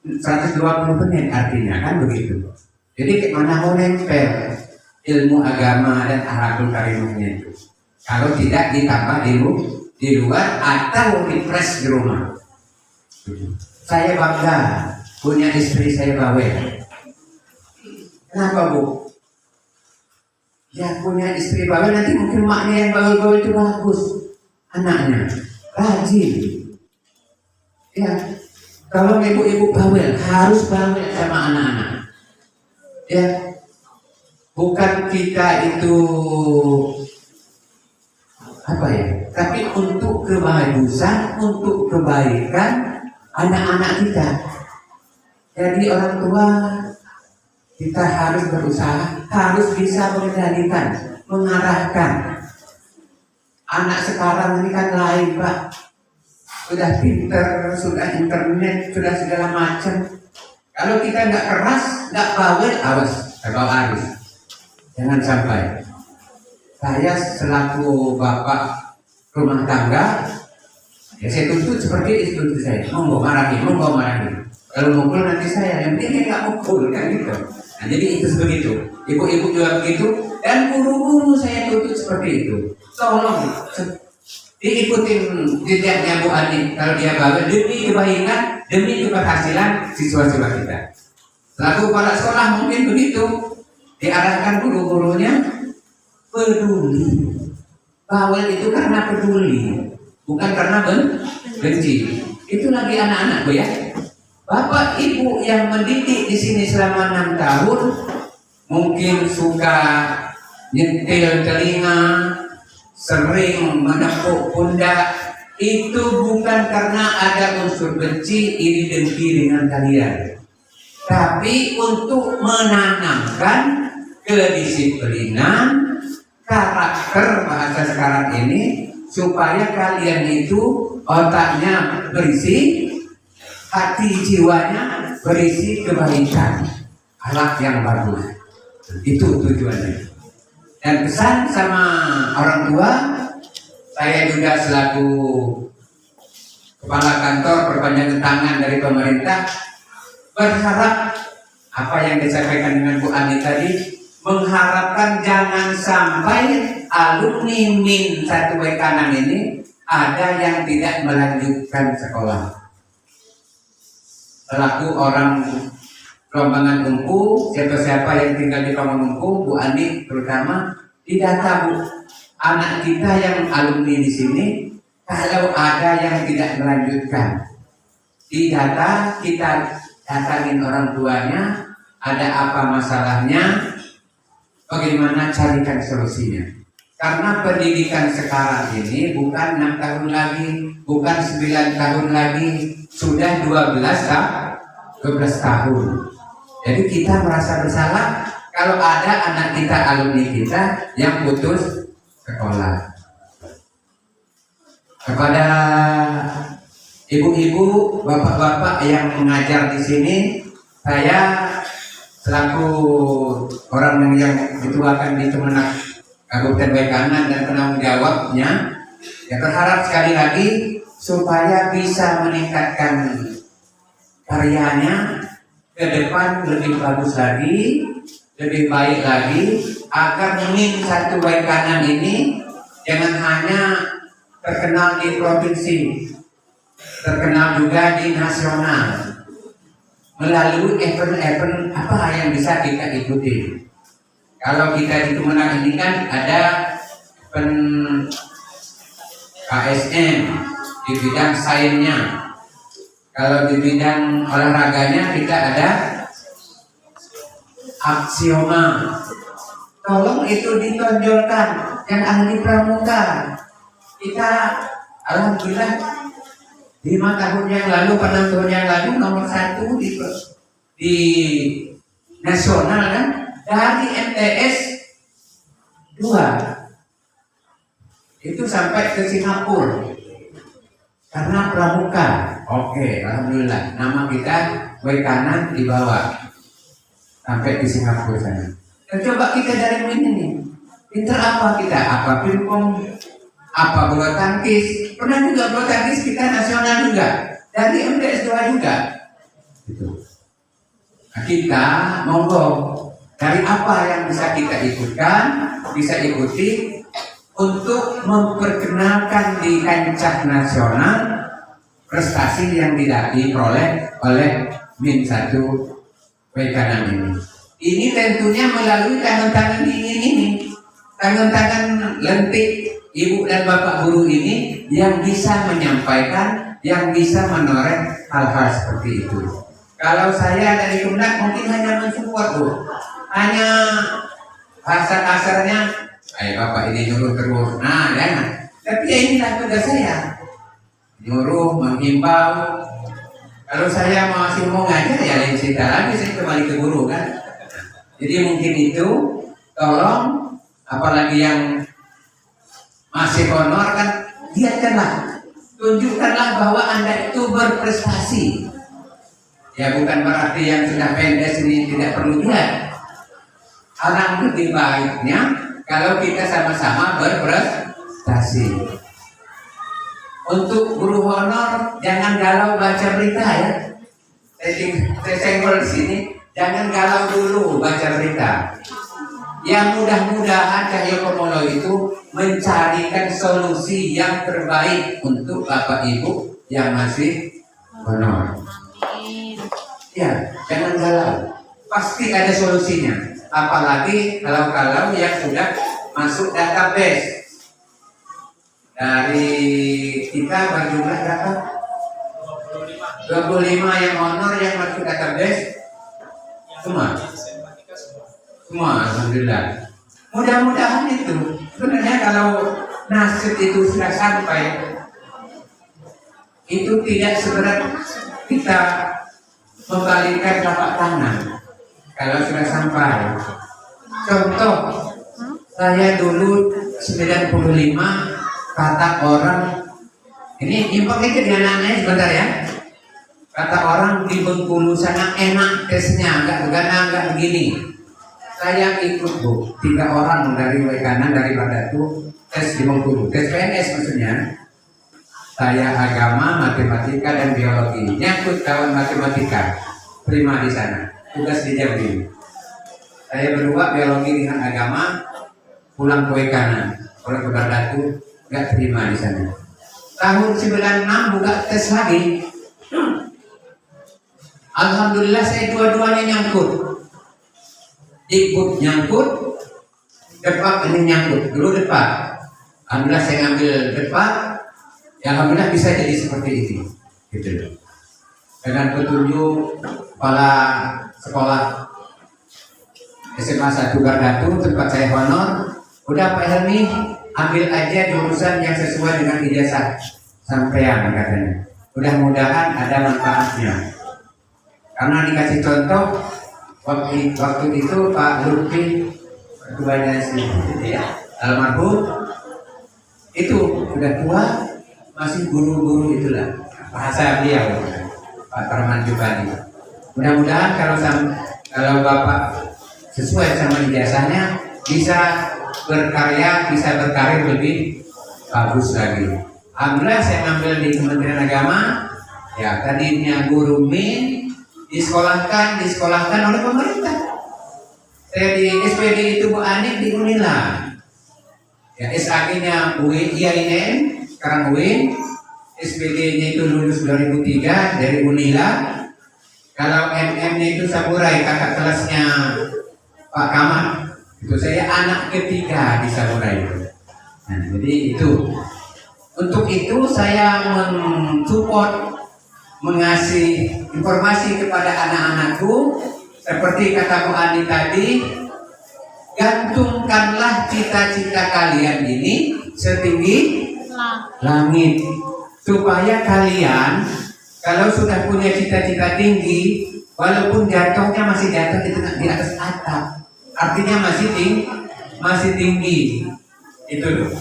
120 menit artinya kan begitu. Jadi mana mau nempel ilmu agama dan akhlakul karimahnya itu. Kalau tidak ditambah di luar atau refresh di rumah. Saya bangga punya istri saya bawel. Kenapa Bu? Ya punya istri bawel nanti mungkin maknya yang bawel-bawel itu bagus. Anaknya rajin. Ya, kalau ibu-ibu bawel harus bawel sama anak-anak. Ya, bukan kita itu tapi untuk kebagusan, untuk kebaikan anak-anak kita. Jadi orang tua kita harus berusaha, harus bisa mengendalikan, mengarahkan. Anak sekarang ini kan lain Pak, sudah pinter, sudah internet, sudah segala macam. Kalau kita nggak keras, nggak bawel, awas, terbawa arus. Jangan sampai. Saya selaku bapak rumah tangga, ya saya tuntut seperti istri saya. Monggo marahi. Kalau mukul nanti saya, yang penting nggak mukul kan gitu. Nah, jadi itu begitu. Ibu-ibu juga begitu. Dan guru-guru saya tuntut seperti itu. Tolong diikutin jejaknya Bu Ani. Kalau dia bawa demi kebaikan, demi keberhasilan siswa-siswa kita. Selaku kepala sekolah mungkin begitu. Diarahkan guru-gurunya peduli. Bawel itu karena peduli, bukan karena benci. Itu lagi anak-anak Bu ya. Bapak Ibu yang mendidik di sini selama 6 tahun mungkin suka nyentil telinga, sering menepuk pundak, itu bukan karena ada unsur benci, iri dengki dengan kalian, tapi untuk menanamkan kedisiplinan, karakter bahasa sekarang ini, supaya kalian itu otaknya berisi, hati jiwanya berisi kebaikan, akhlak yang bagus. Itu tujuannya. Dan pesan sama orang tua, saya juga selaku kepala kantor perpanjangan tangan dari pemerintah berharap apa yang disampaikan dengan Bu Ani tadi, mengharapkan jangan sampai alumni Min 1 Kanan ini ada yang tidak melanjutkan sekolah. Selaku orang Rombongan Ungu, siapa-siapa yang tinggal di Rombongan Ungu, Bu Ani terutama, didata Bu, anak kita yang alumni di sini, kalau ada yang tidak melanjutkan, didata, kita datangin orang tuanya, ada apa masalahnya, bagaimana carikan solusinya. Karena pendidikan sekarang ini bukan 6 tahun lagi, bukan 9 tahun lagi, sudah 12 tahun. Jadi kita merasa bersalah kalau ada anak kita, alumni kita yang putus sekolah. Kepada ibu-ibu, bapak-bapak yang mengajar di sini, saya selaku orang yang dituakan di Kemenak Kabupaten Kanan dan penanggung jawabnya, ya berharap sekali lagi supaya bisa meningkatkan karyanya ke depan lebih bagus lagi, lebih baik lagi, agar Min 1 Kanan ini jangan hanya terkenal di provinsi, terkenal juga di nasional melalui event-event apa yang bisa kita ikuti. Kalau kita di Kemenang ini kan ada KSM di bidang sainsnya. Kalau di bidang olahraganya kita ada aksioma. Tolong itu ditonjolkan yang ahli pramuka. Kita alhamdulillah 5 tahun yang lalu, 6 tahun yang lalu nomor 1 di nasional kan, dari MTS 2 itu sampai ke Singapura karena pramuka. Oke, alhamdulillah nama kita Kanan dibawa sampai di Singapura sana. Dan coba kita dari ini, pinter apa kita? Apa pingpong? Apa bulu tangkis? Pernah juga bulu tangkis kita nasional juga, dari MTS 2 juga. Gitu. Nah, kita monggo dari apa yang bisa kita ikutkan, bisa ikuti untuk memperkenalkan di kancah nasional prestasi yang diperoleh oleh Min 1 Kanan ini. Ini tentunya melalui tangan-tangan dingin ini, tangan-tangan lentik ibu dan bapak guru ini yang bisa menyampaikan, yang bisa menoreh hal-hal seperti itu. Kalau saya dari Kemenak mungkin hanya mensupport Bu, hanya bahasa kasarnya, ayo bapak ini nyuruh terus, nah jangan. Tapi ya inilah tugas saya, nyuruh, menghimbau. Kalau saya masih mau ngajar ya lain cerita lagi, saya kembali ke guru kan. Jadi mungkin itu, tolong apalagi yang masih honor kan, lihatkanlah, tunjukkanlah bahwa Anda itu berprestasi. Ya bukan berarti yang sudah PNS ini tidak perlu lihat. Alangkah lebih baiknya kalau kita sama-sama berprestasi. Untuk guru honor jangan galau baca berita ya. Saya senggol di sini, jangan galau dulu baca berita. Yang mudah-mudahan Cahyokumolo itu mencarikan solusi yang terbaik untuk Bapak Ibu yang masih honor. Ya, jangan galau. Pasti ada solusinya. Apalagi kalau yang sudah masuk database. Dari kita berjumlah berapa? 25 yang honor yang masuk database. Semua, alhamdulillah. Mudah-mudahan itu. Sebenarnya kalau nasib itu sudah sampai, itu tidak seberat kita membalikkan telapak tangan. Kalau sudah sampai, contoh, saya dulu 95 kata orang, ini impor dikit ya anak-anaknya sebentar ya. Kata orang di Bengkulu sana enak tesnya, enggak begini. Saya ikut Bu, 3 orang dari kanan dari Badatu tes di Bengkulu, tes PNS maksudnya. Saya agama, matematika dan biologi. Nyangkut kawan matematika, prima di sana. Tugas di Jambi. Saya berdua biologi dengan agama, pulang ke kanan, pulang ke Badatu, nggak terima di sana. Tahun 96 buka tes lagi. Alhamdulillah saya dua-duanya nyangkut. Ikut nyangkut, depak ini nyangkut. Dulu depak. Alhamdulillah saya ngambil depak. Ya alhamdulillah bisa jadi seperti ini. Gitu. Dengan petunjuk kepala sekolah SMA 1 Bardatu tempat saya honor, udah Pak Helmi ambil aja jurusan yang sesuai dengan ijazah sampean katanya. Mudah-mudahan ada manfaatnya. Karena dikasih contoh waktu itu Pak Lutfi ketuanya ya, almarhum itu sudah tua, masih guru-guru itulah bahasa beliau Pak Tarman Jubani. Mudah-mudahan kalau Bapak sesuai sama ijazahnya bisa berkarya, bisa berkarir lebih bagus lagi. Alhamdulillah saya ngambil di Kementerian Agama. Ya tadinya guru min disekolahkan oleh pemerintah. Saya di SPD itu Bu Anik di Unila. Ya SAG-nya IAIN, sekarang UIN. SPD-nya itu lulus 2003 dari Unila. Kalau MM-nya itu Saburai, kakak kelasnya Pak Kamal. Itu saya anak ketiga di Saburai itu. Nah, jadi itu. Untuk itu saya mensupport, mengasih informasi kepada anak-anakku seperti kata Bu Ani tadi, gantungkanlah cita-cita kalian ini setinggi langit supaya kalian kalau sudah punya cita-cita tinggi, walaupun jatuhnya masih jatuh di atas atap, artinya masih tinggi itu loh.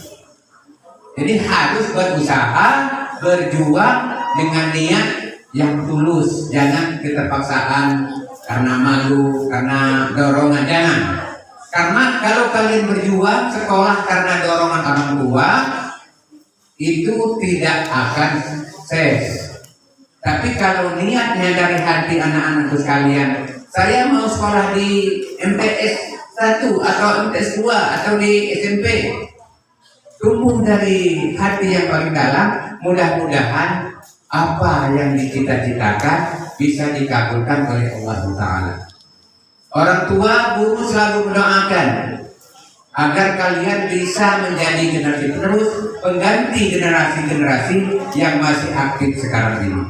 Jadi harus berusaha, berjuang dengan niat yang tulus, jangan keterpaksaan karena malu, karena dorongan, jangan. Karena kalau kalian berjuang sekolah karena dorongan orang tua, itu tidak akan sukses. Tapi kalau niatnya dari hati anak-anakku sekalian, saya mau sekolah di MTS 1 atau MTS 2 atau di SMP, tumbuh dari hati yang paling dalam, mudah-mudahan apa yang dicita-citakan bisa dikabulkan oleh Allah Ta'ala. Orang tua, guru selalu mendoakan agar kalian bisa menjadi generasi penerus, pengganti generasi-generasi yang masih aktif sekarang ini.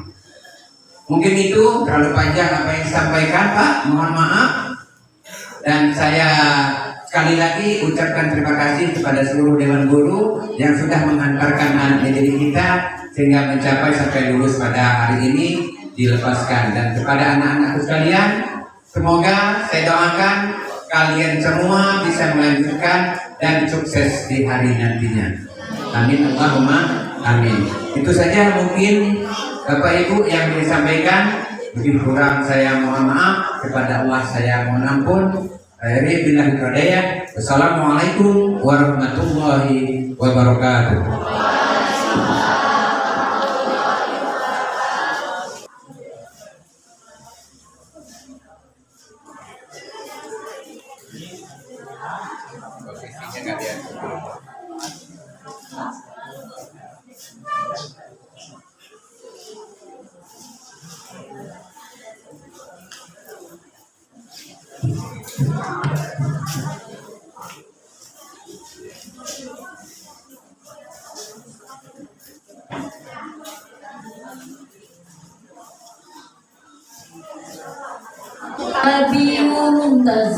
Mungkin itu terlalu panjang apa yang disampaikan Pak, mohon maaf. Dan saya sekali lagi ucapkan terima kasih kepada seluruh Dewan Guru yang sudah menghantarkan anak didik kita sehingga mencapai sampai lulus pada hari ini dilepaskan. Dan kepada anak-anakku sekalian, semoga saya doakan kalian semua bisa melanjutkan dan sukses di hari nantinya. Amin Allahumma amin. Itu saja mungkin Bapak Ibu yang disampaikan. Lebih kurang saya mohon maaf, kepada Allah saya mohon ampun. Akhirnya bilang hidayah. Wassalamualaikum warahmatullahi wabarakatuh. Abi Mumtaz.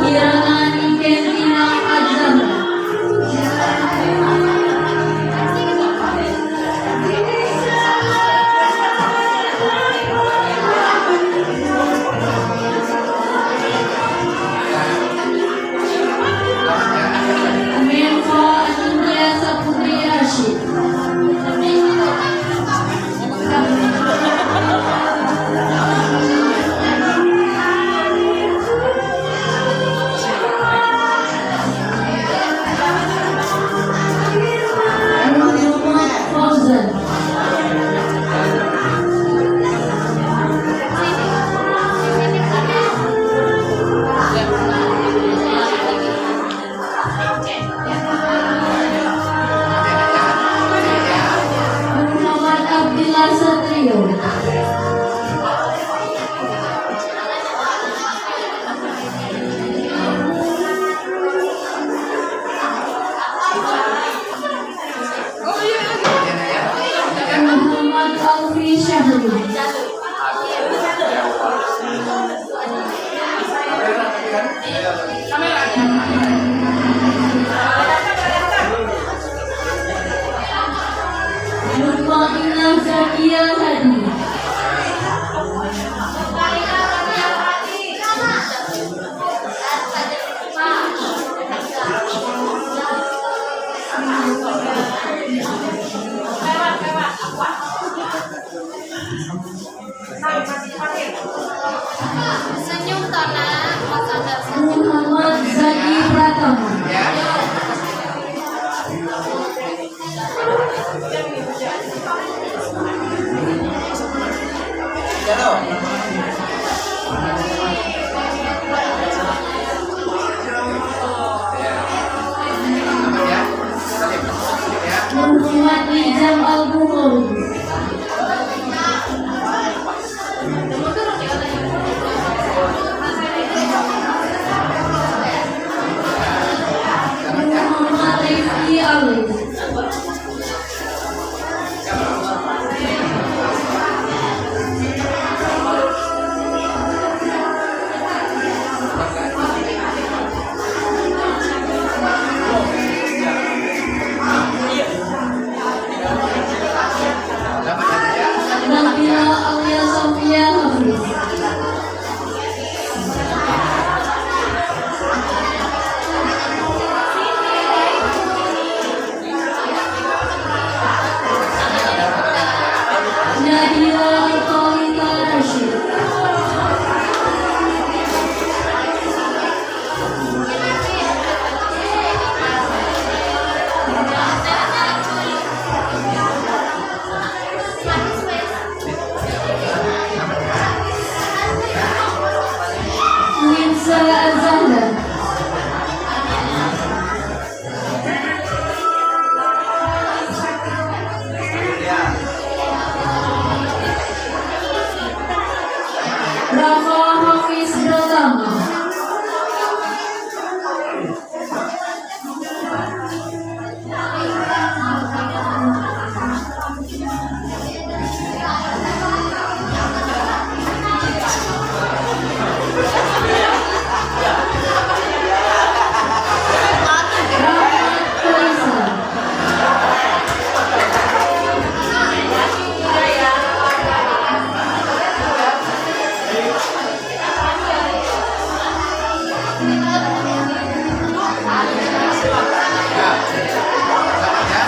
Ira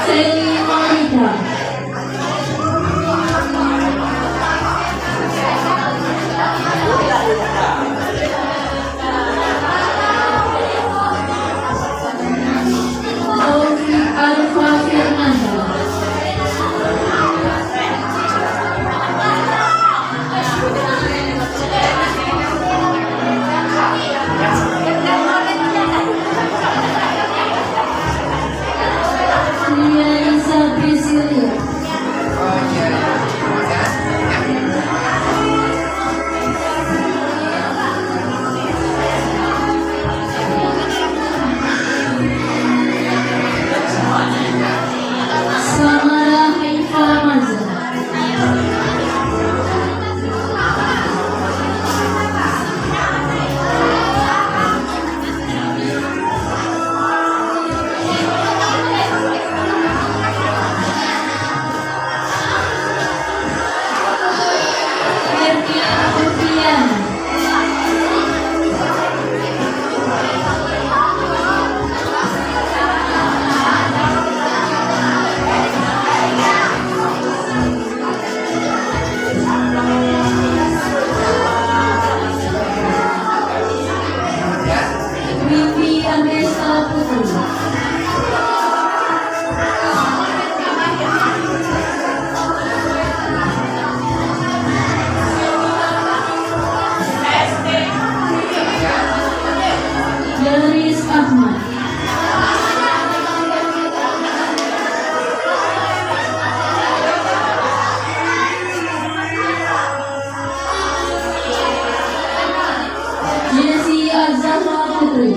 Sally Marita. Taufik Alfa Firmansyah. Lia Isa Priscilia. Samara Haifa Marza. Ferdian Kurniawan. Wiwi Amesa Putri. Yaris Ahmad. Jesse Azahra Putri.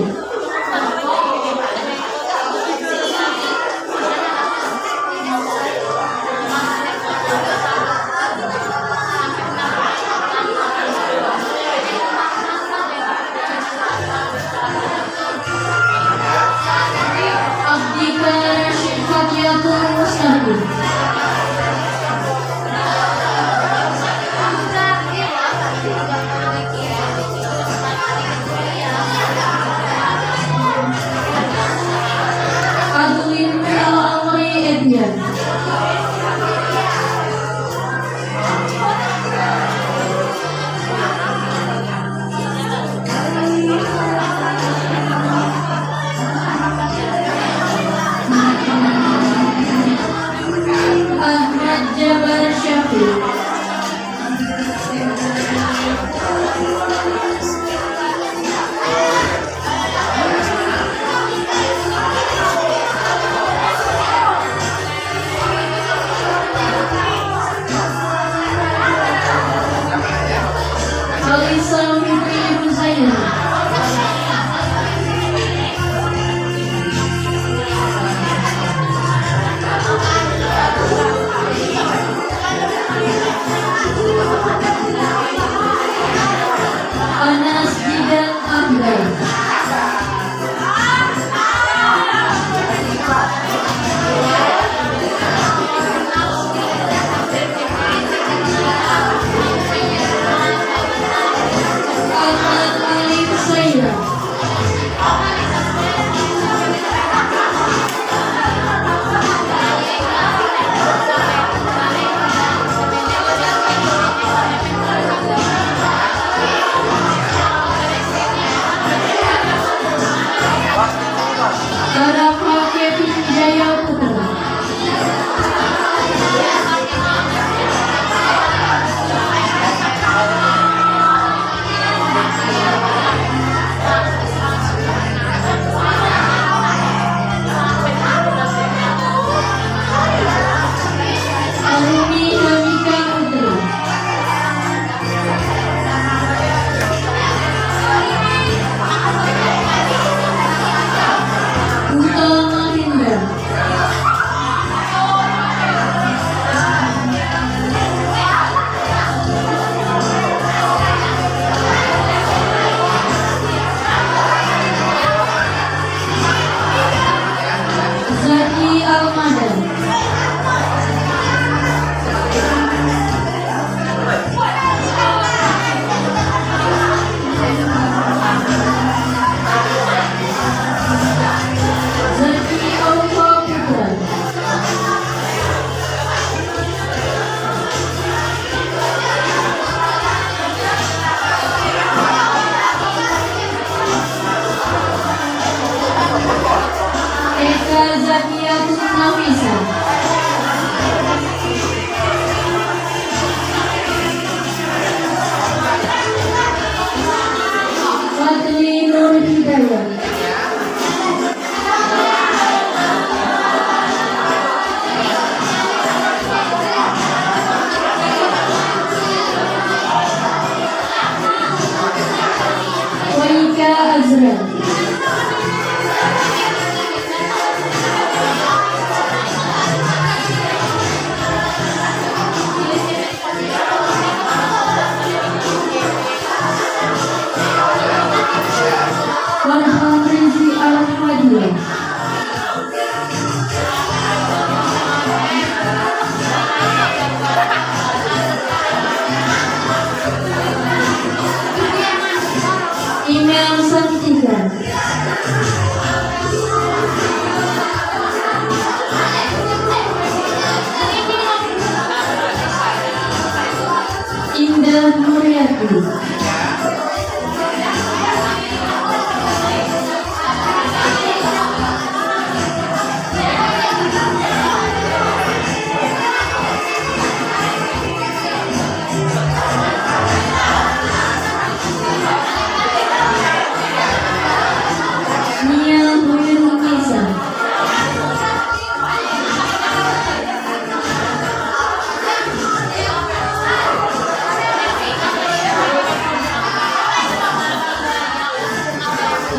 Ika Azra. Farhan Rizzi Al-Hadiah. Imam Santika. Indah Muryati. Nia Huyunisa.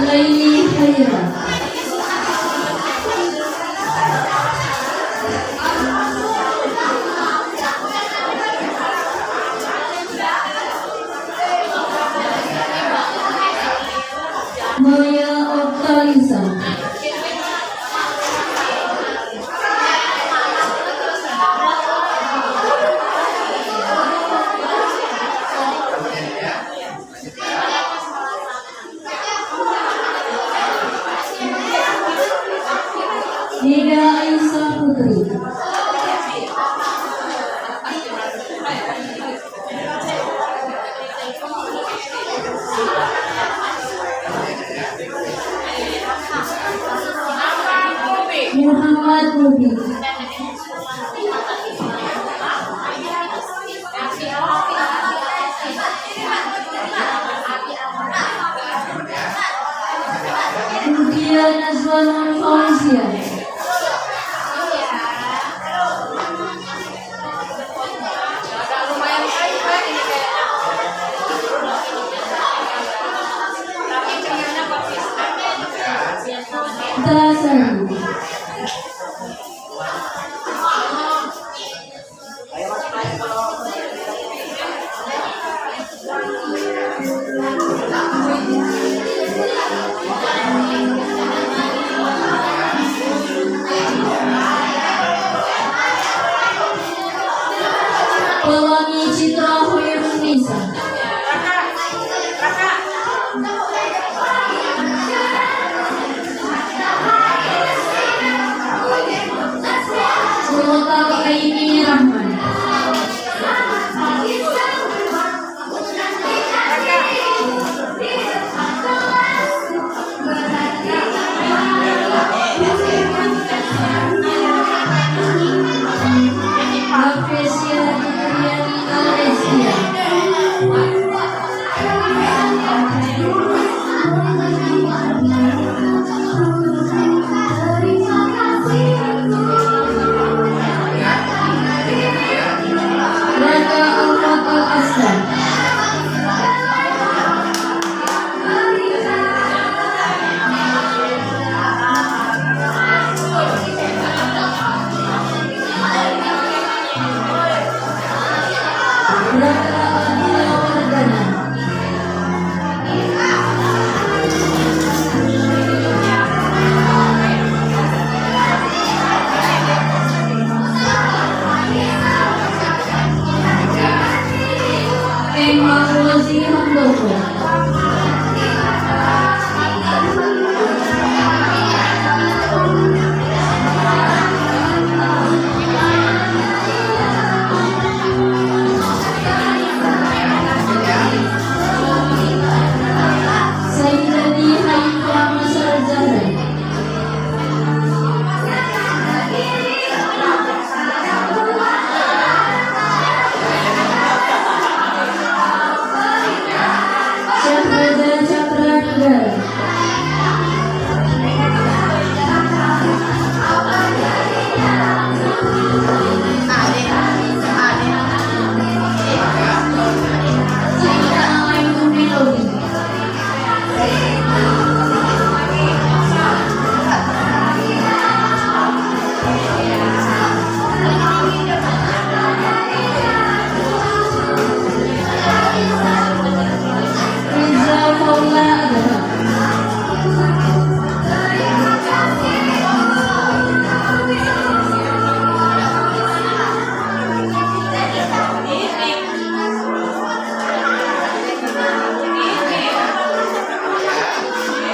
Laili Khaira. Maya Oktalisa. Nida Aisyah Putri. Muhammad Mubi. Rukia Nazwanul Fauzia. Dasari. Pelangi Citra Hoirunisa.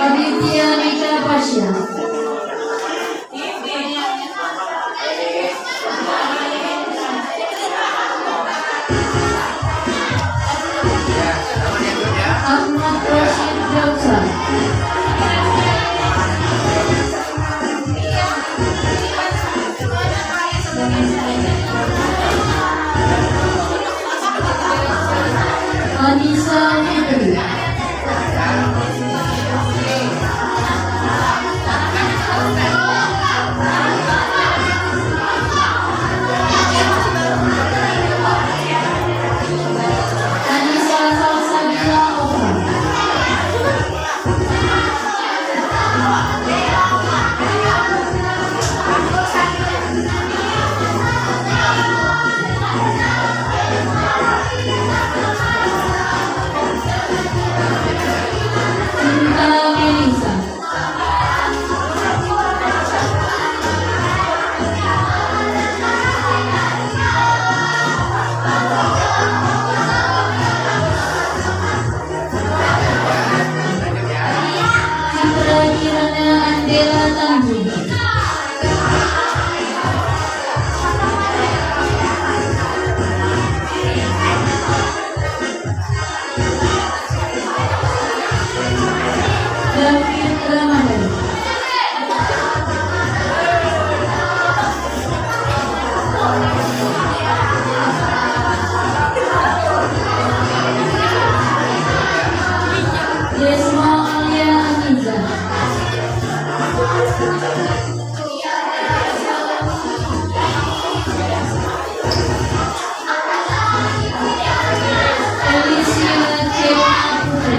Aditya Nika Pasya. Ahmad Rashid Jalsa. Anissa Fitri. Anissa Salsabila Oka. Cinta Melisa. Citra Kirana Andela Tanjung. David Ramadan. Yesma Alia Aniza. Alicia Cena Putri.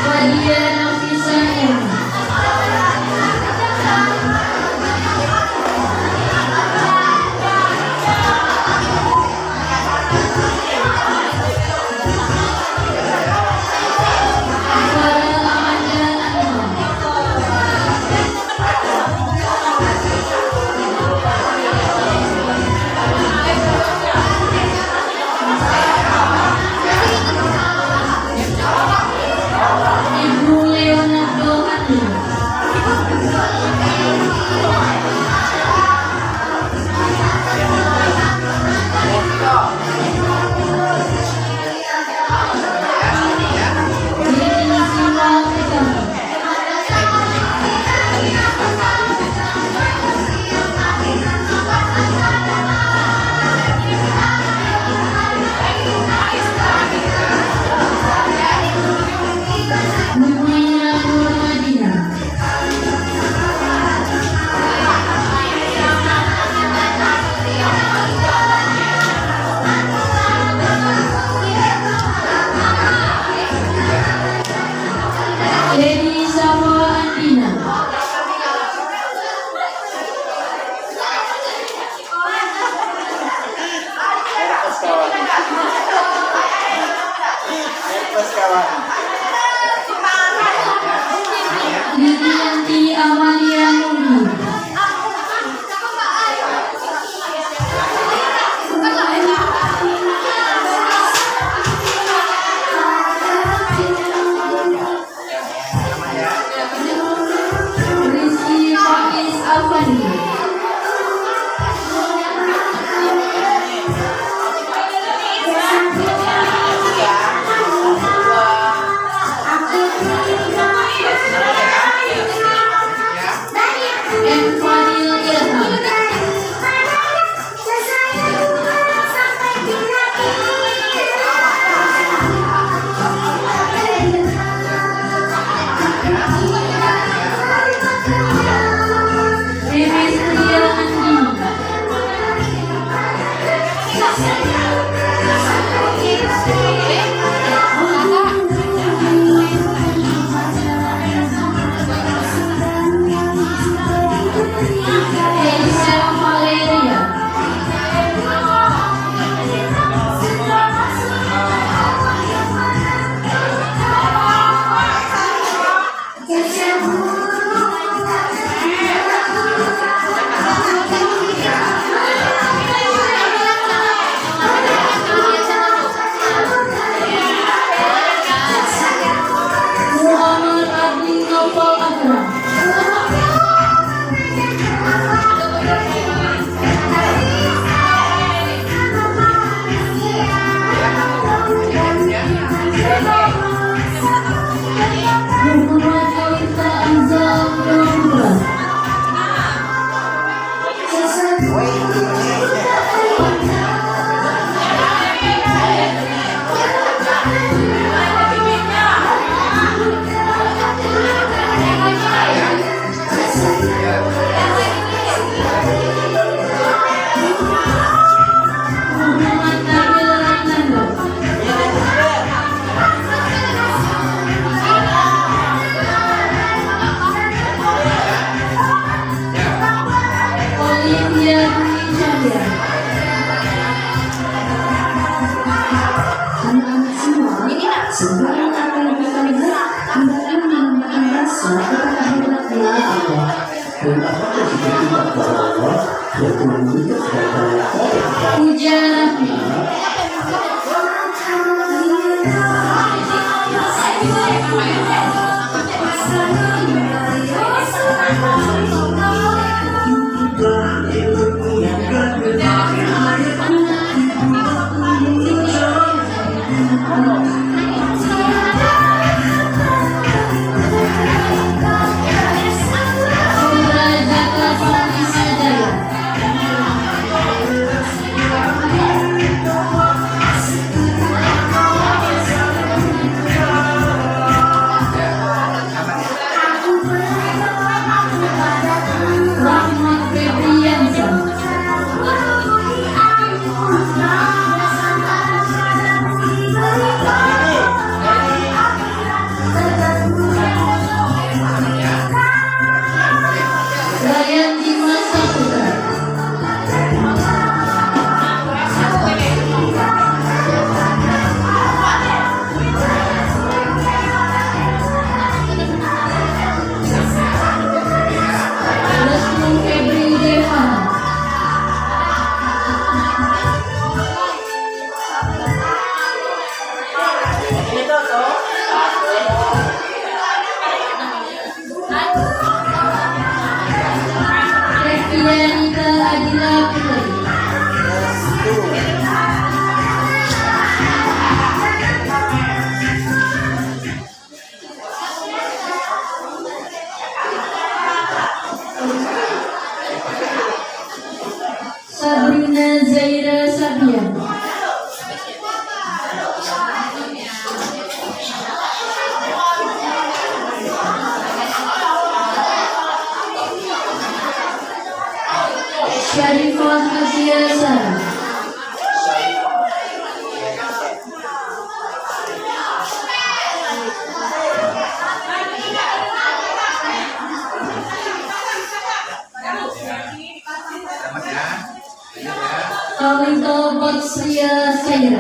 Fadia Nafisa M. Farah Amanda Anwar. Ibu Leonardo Andi. Dini Sila Pekama. Muhammad Nur Madinah. Dedi Sawa Andina. Lidianti Amalia Murni. Rizky Faiz Afandi. M. Fadil Ilham. Riri Hujan. Sabrina Zaira Sabian. Syarifah Hasia Sarah. Talita Batsria Saira.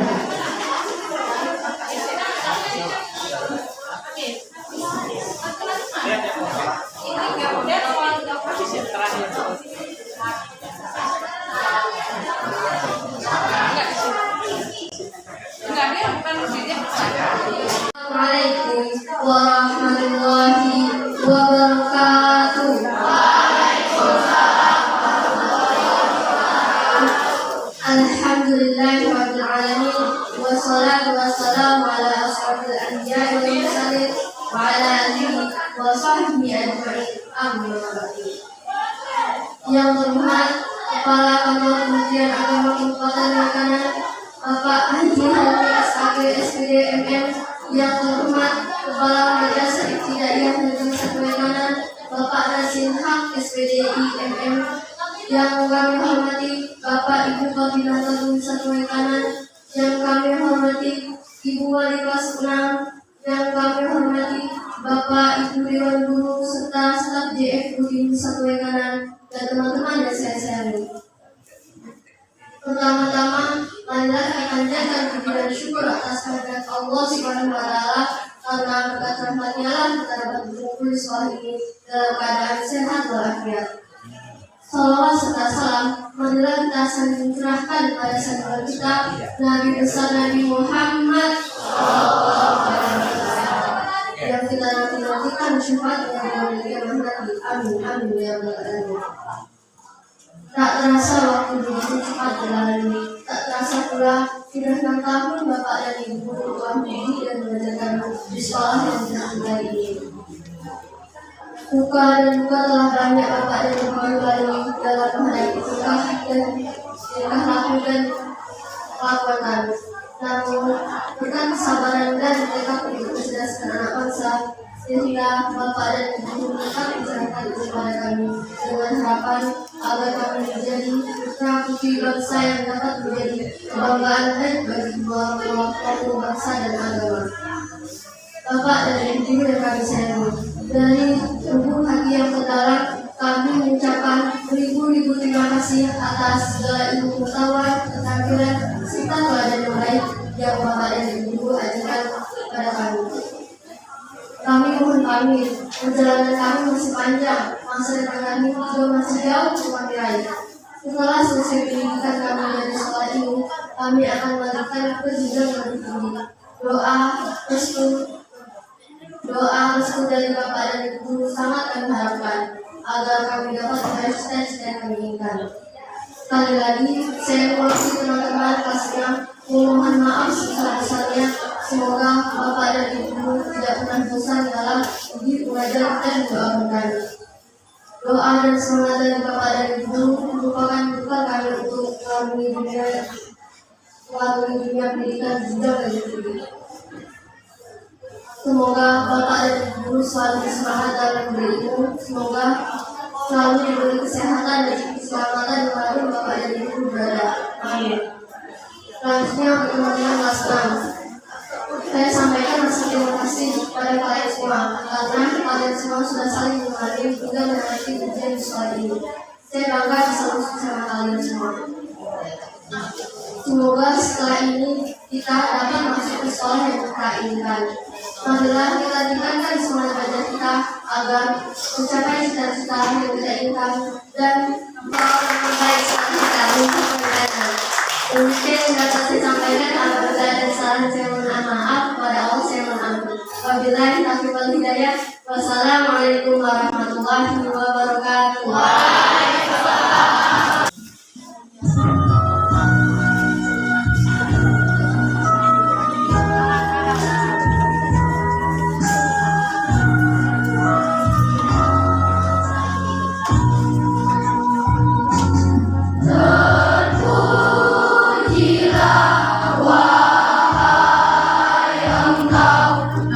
Assalamualaikum warahmatullahi wabarakatuh. Alhamdulillahirabbil alamin wassalatu wassalamu ala asyrofil anbiya'i wal mursalin wa ala alihi wa sahbihi ajma'in. Amma ba'du. Yang terhormat Kepala Kantor Kementerian Agama Kabupaten Makanan Bapak Haji Helmi SAG SPD MM. Yang terhormat Kepala Madrasah Ibtidaiyah Negeri 1 Makanan Bapak Nazim Haq SPD MM. Yang kami hormati Bapak Ibu Koordinator Satu Kanan, yang kami hormati Ibu Wali Kelas 6, yang kami hormati Bapak Ibu Dewan Guru serta staf JF Udin Satu Kanan dan teman-teman yang saya sayangi. Pertama-tama, marilah kita panjatkan puji dan syukur atas kehadirat Allah Subhanahu wa Ta'ala, karena berkat rahmat-Nya lah kita dapat berkumpul di sekolah ini dalam keadaan sehat walafiat. Salawat serta salam marilah kita saling curahkan pada sanjungan kita Nabi besar Nabi Muhammad yang kita nantikan syafaatnya di yaumil qiyamah nanti. Amin amin ya rabbal alamin. Tak terasa waktu begitu cepat berlalu. Tak terasa pula sudah 6 tahun Bapak dan Ibu telah mendidik dan mengajarkan di sekolah yang kita ini. Duka dan duka telah banyak Bapak dan Ibu lalui dalam menghadapi tingkah laku dan kelakuan kami. Namun berkat kesabaran dan tekad untuk mencerdaskan anak bangsa, sehingga Bapak dan Ibu tetap mencerahkan kepada kami dengan harapan agar kami menjadi putra putri bangsa yang dapat menjadi kebanggaan dan bagi kedua bangsa dan agama. Bapak dan Ibu yang kami sayangi, dari lubuk hati yang terdalam kami mengucapkan beribu-ribu terima kasih atas segala ilmu pengetahuan, keterampilan, serta teladan yang baik yang Bapak dan Ibu ajarkan kepada kami. Kami mohon pamit, perjalanan kami masih panjang, masa depan kami juga masih jauh untuk kami raih. Setelah selesai pendidikan kami dari sekolah ini, kami akan melanjutkan ke jenjang yang lebih tinggi. Doa restu dari Bapak dan Ibu sangat kami harapkan agar kami dapat meraih cita-cita yang kami inginkan. Sekali lagi, saya mewakili teman-teman kelas 6 memohon maaf sebesar-besarnya. Semoga Bapak dan Ibu tidak pernah bosan dalam uji mengajar dan mendoakan kami. Doa dan semangat dari Bapak dan Ibu merupakan bekal kami untuk melalui dunia pendidikan jenjang yang tinggi. Semoga Bapak dan Ibu selalu bersemangat dalam berilmu. Semoga selalu diberi kesehatan dan keselamatan dimanapun Bapak dan Ibu berada. Amin. Selanjutnya untuk teman-teman kelas 6, saya sampaikan rasa terima kasih kepada kalian semua karena kalian semua sudah saling mengenali hingga menghadapi ujian di sekolah ini. Saya bangga bisa lulus bersama kalian semua. Semoga setelah ini kita dapat masuk ke sekolah yang kita inginkan. Marilah kita tingkatkan semangat belajar kita agar mencapai cita-cita yang kita inginkan dan membawa yang baik saat kita untuk pendidikan. Mungkin dapat saya sampaikan apabila ada kesalahan saya mohon maaf kepada Allah, saya mohon ampun. Wabillahi taufiq wal hidayah. Wassalamualaikum warahmatullahi wabarakatuh.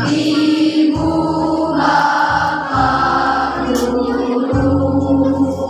Ibu bapak guru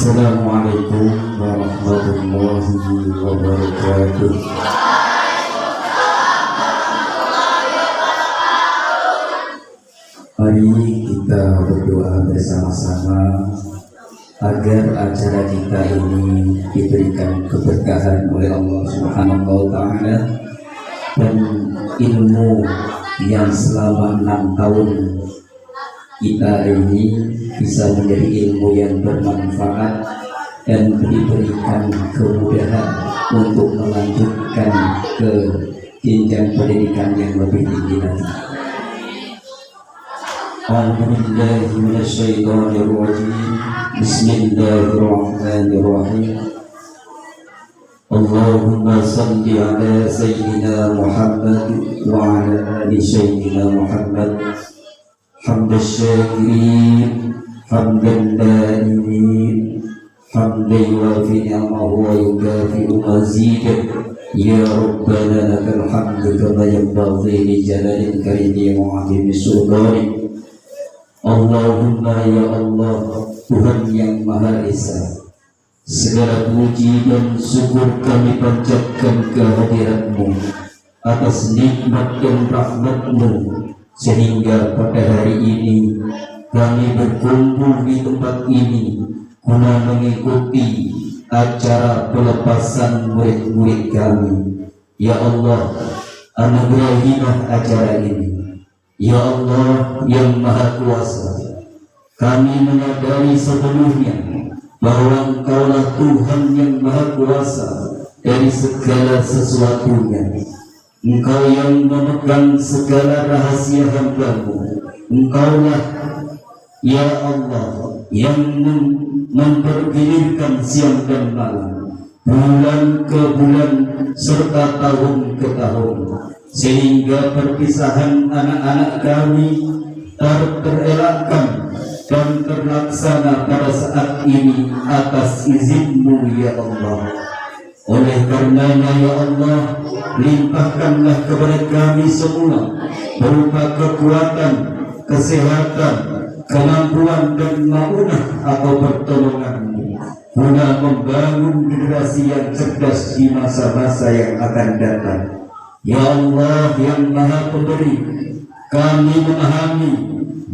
Assalamualaikum warahmatullahi wabarakatuh. Mari kita berdoa bersama-sama agar acara kita ini diberikan keberkahan oleh Allah Subhanahu wa Ta'ala, dan ilmu yang selama 6 tahun kita ini bisa menjadi ilmu yang bermanfaat dan diberikan kemudahan untuk melanjutkan ke jenjang pendidikan yang lebih tinggi lagi. A'udzubillahi minasyaitonirrajim. Bismillahirrahmanirrahim. Allahumma salli ala sayyidina Muhammad wa ala ali sayyidina Muhammad. Hamdan syakirin, hamdan da'imin, hamdan yuwafi ni'amahu wa yukafi'u mazidah. Ya Rabbana lakal hamdu kama yanbaghi li jalalil karimi wa 'azimi sultanik. Allahumma ya Allah, Tuhan yang Maha Esa, segala puji dan syukur kami panjatkan kehadirat-Mu atas nikmat dan rahmat-Mu, sehingga pada hari ini kami berkumpul di tempat ini guna mengikuti acara pelepasan murid-murid kami. Ya Allah, anugerahilah acara ini. Ya Allah yang Maha Kuasa, kami menyadari sebelumnya bahwa Engkaulah Tuhan yang Maha Kuasa dari segala sesuatunya. Engkau yang memegang segala rahasia hamba-Mu. Engkaulah ya Allah yang mempergilirkan siang dan malam, bulan ke bulan serta tahun ke tahun, sehingga perpisahan anak-anak kami terelakkan dan terlaksana pada saat ini atas izin-Mu ya Allah. Oleh karenanya ya Allah, limpahkanlah kepada kami semua berupa kekuatan, kesehatan, kemampuan dan maunah atau pertolongan-Mu guna membangun generasi yang cerdas di masa-masa yang akan datang. Ya Allah yang Maha Pemberi, kami memahami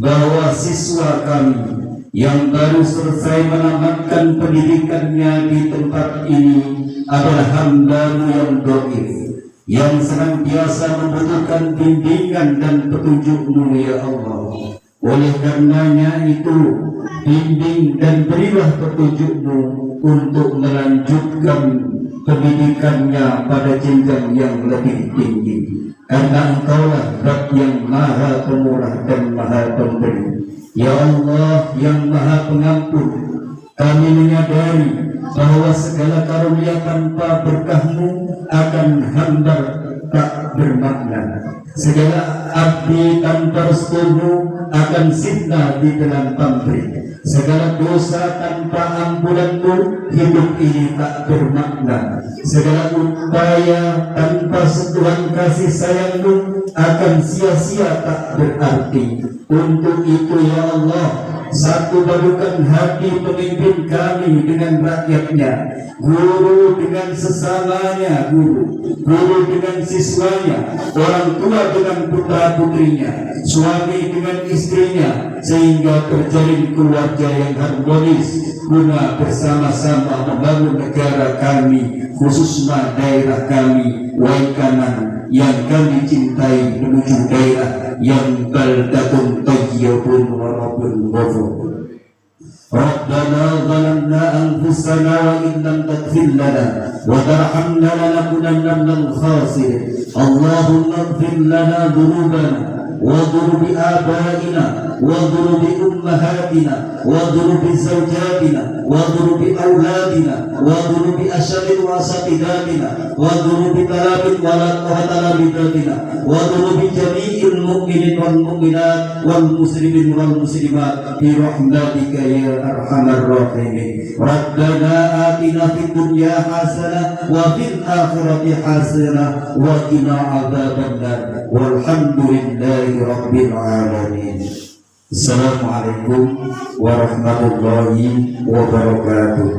bahwa siswa kami yang baru selesai menamatkan pendidikannya di tempat ini adalah hamba-Mu yang dhaif, yang senantiasa membutuhkan bimbingan dan petunjuk-Mu ya Allah. Oleh karenanya itu, bimbing dan berilah petunjuk-Mu untuk melanjutkan pendidikannya pada jenjang yang lebih tinggi, karena Engkaulah Rabb yang Maha Pemurah dan Maha Pemberi. Ya Allah yang Maha Pengampun, kami menyadari bahwa segala karunia tanpa berkah-Mu akan hambar tak bermakna. Segala abdi tanpa restu-Mu akan sirna di dalam pamrih. Segala dosa tanpa ampunan-Mu, hidup ini tak bermakna. Segala upaya tanpa sentuhan kasih sayang-Mu akan sia-sia tak berarti. Untuk itu ya Allah, satu padukan hati pemimpin kami dengan rakyatnya, guru dengan sesamanya guru, guru dengan siswanya, orang tua dengan putra putrinya, suami dengan istrinya, sehingga terjalin keluarga yang harmonis guna bersama-sama membangun negara kami, khususnya daerah kami Waikanan yang kami cintai, menuju daerah yang baldatun tayyibun wa rabbun ghafur. Rabbana zalamna anfusana wa in lam taghfir lana wa tarhamna lanakunanna minal khasirin. Allahumma ighfir lana dhunubana wa dhunubi abaina wa dhunubi ummahatina wa dhunubi zawjatina wa dhunubi auladina wa dhunubi asyadil wa asatidatina wa dhunubi talabit wa talabidatina wa dhunubi jami'il mu'minin wal mu'minat wal muslimin wal muslimat bi rahmatika ya arhamar rahimin. Rabbana atina fid dunya hasanah wa fil akhirati hasanah wa qina adzabannar. Walhamdulillahi rabbil alamin. Assalamualaikum warahmatullahi wabarakatuh.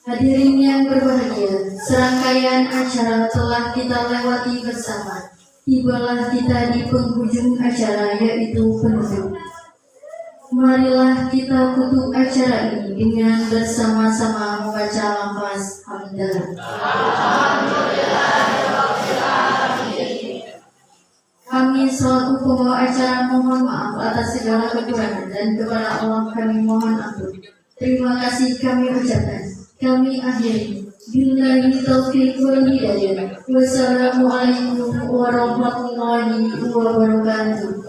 Hadirin yang berbahagia, serangkaian acara telah kita lewati bersama. Tibalah kita di penghujung acara, yaitu penutup. Marilah kita tutup acara ini dengan bersama-sama membaca lafaz hamdalah. Kami selaku pembawa acara mohon maaf atas segala kekurangan dan kepada Allah kami mohon ampun. Terima kasih kami ucapkan. Kami akhiri. Billahi taufiq wal hidayah. Wassalamualaikum warahmatullahi wabarakatuh.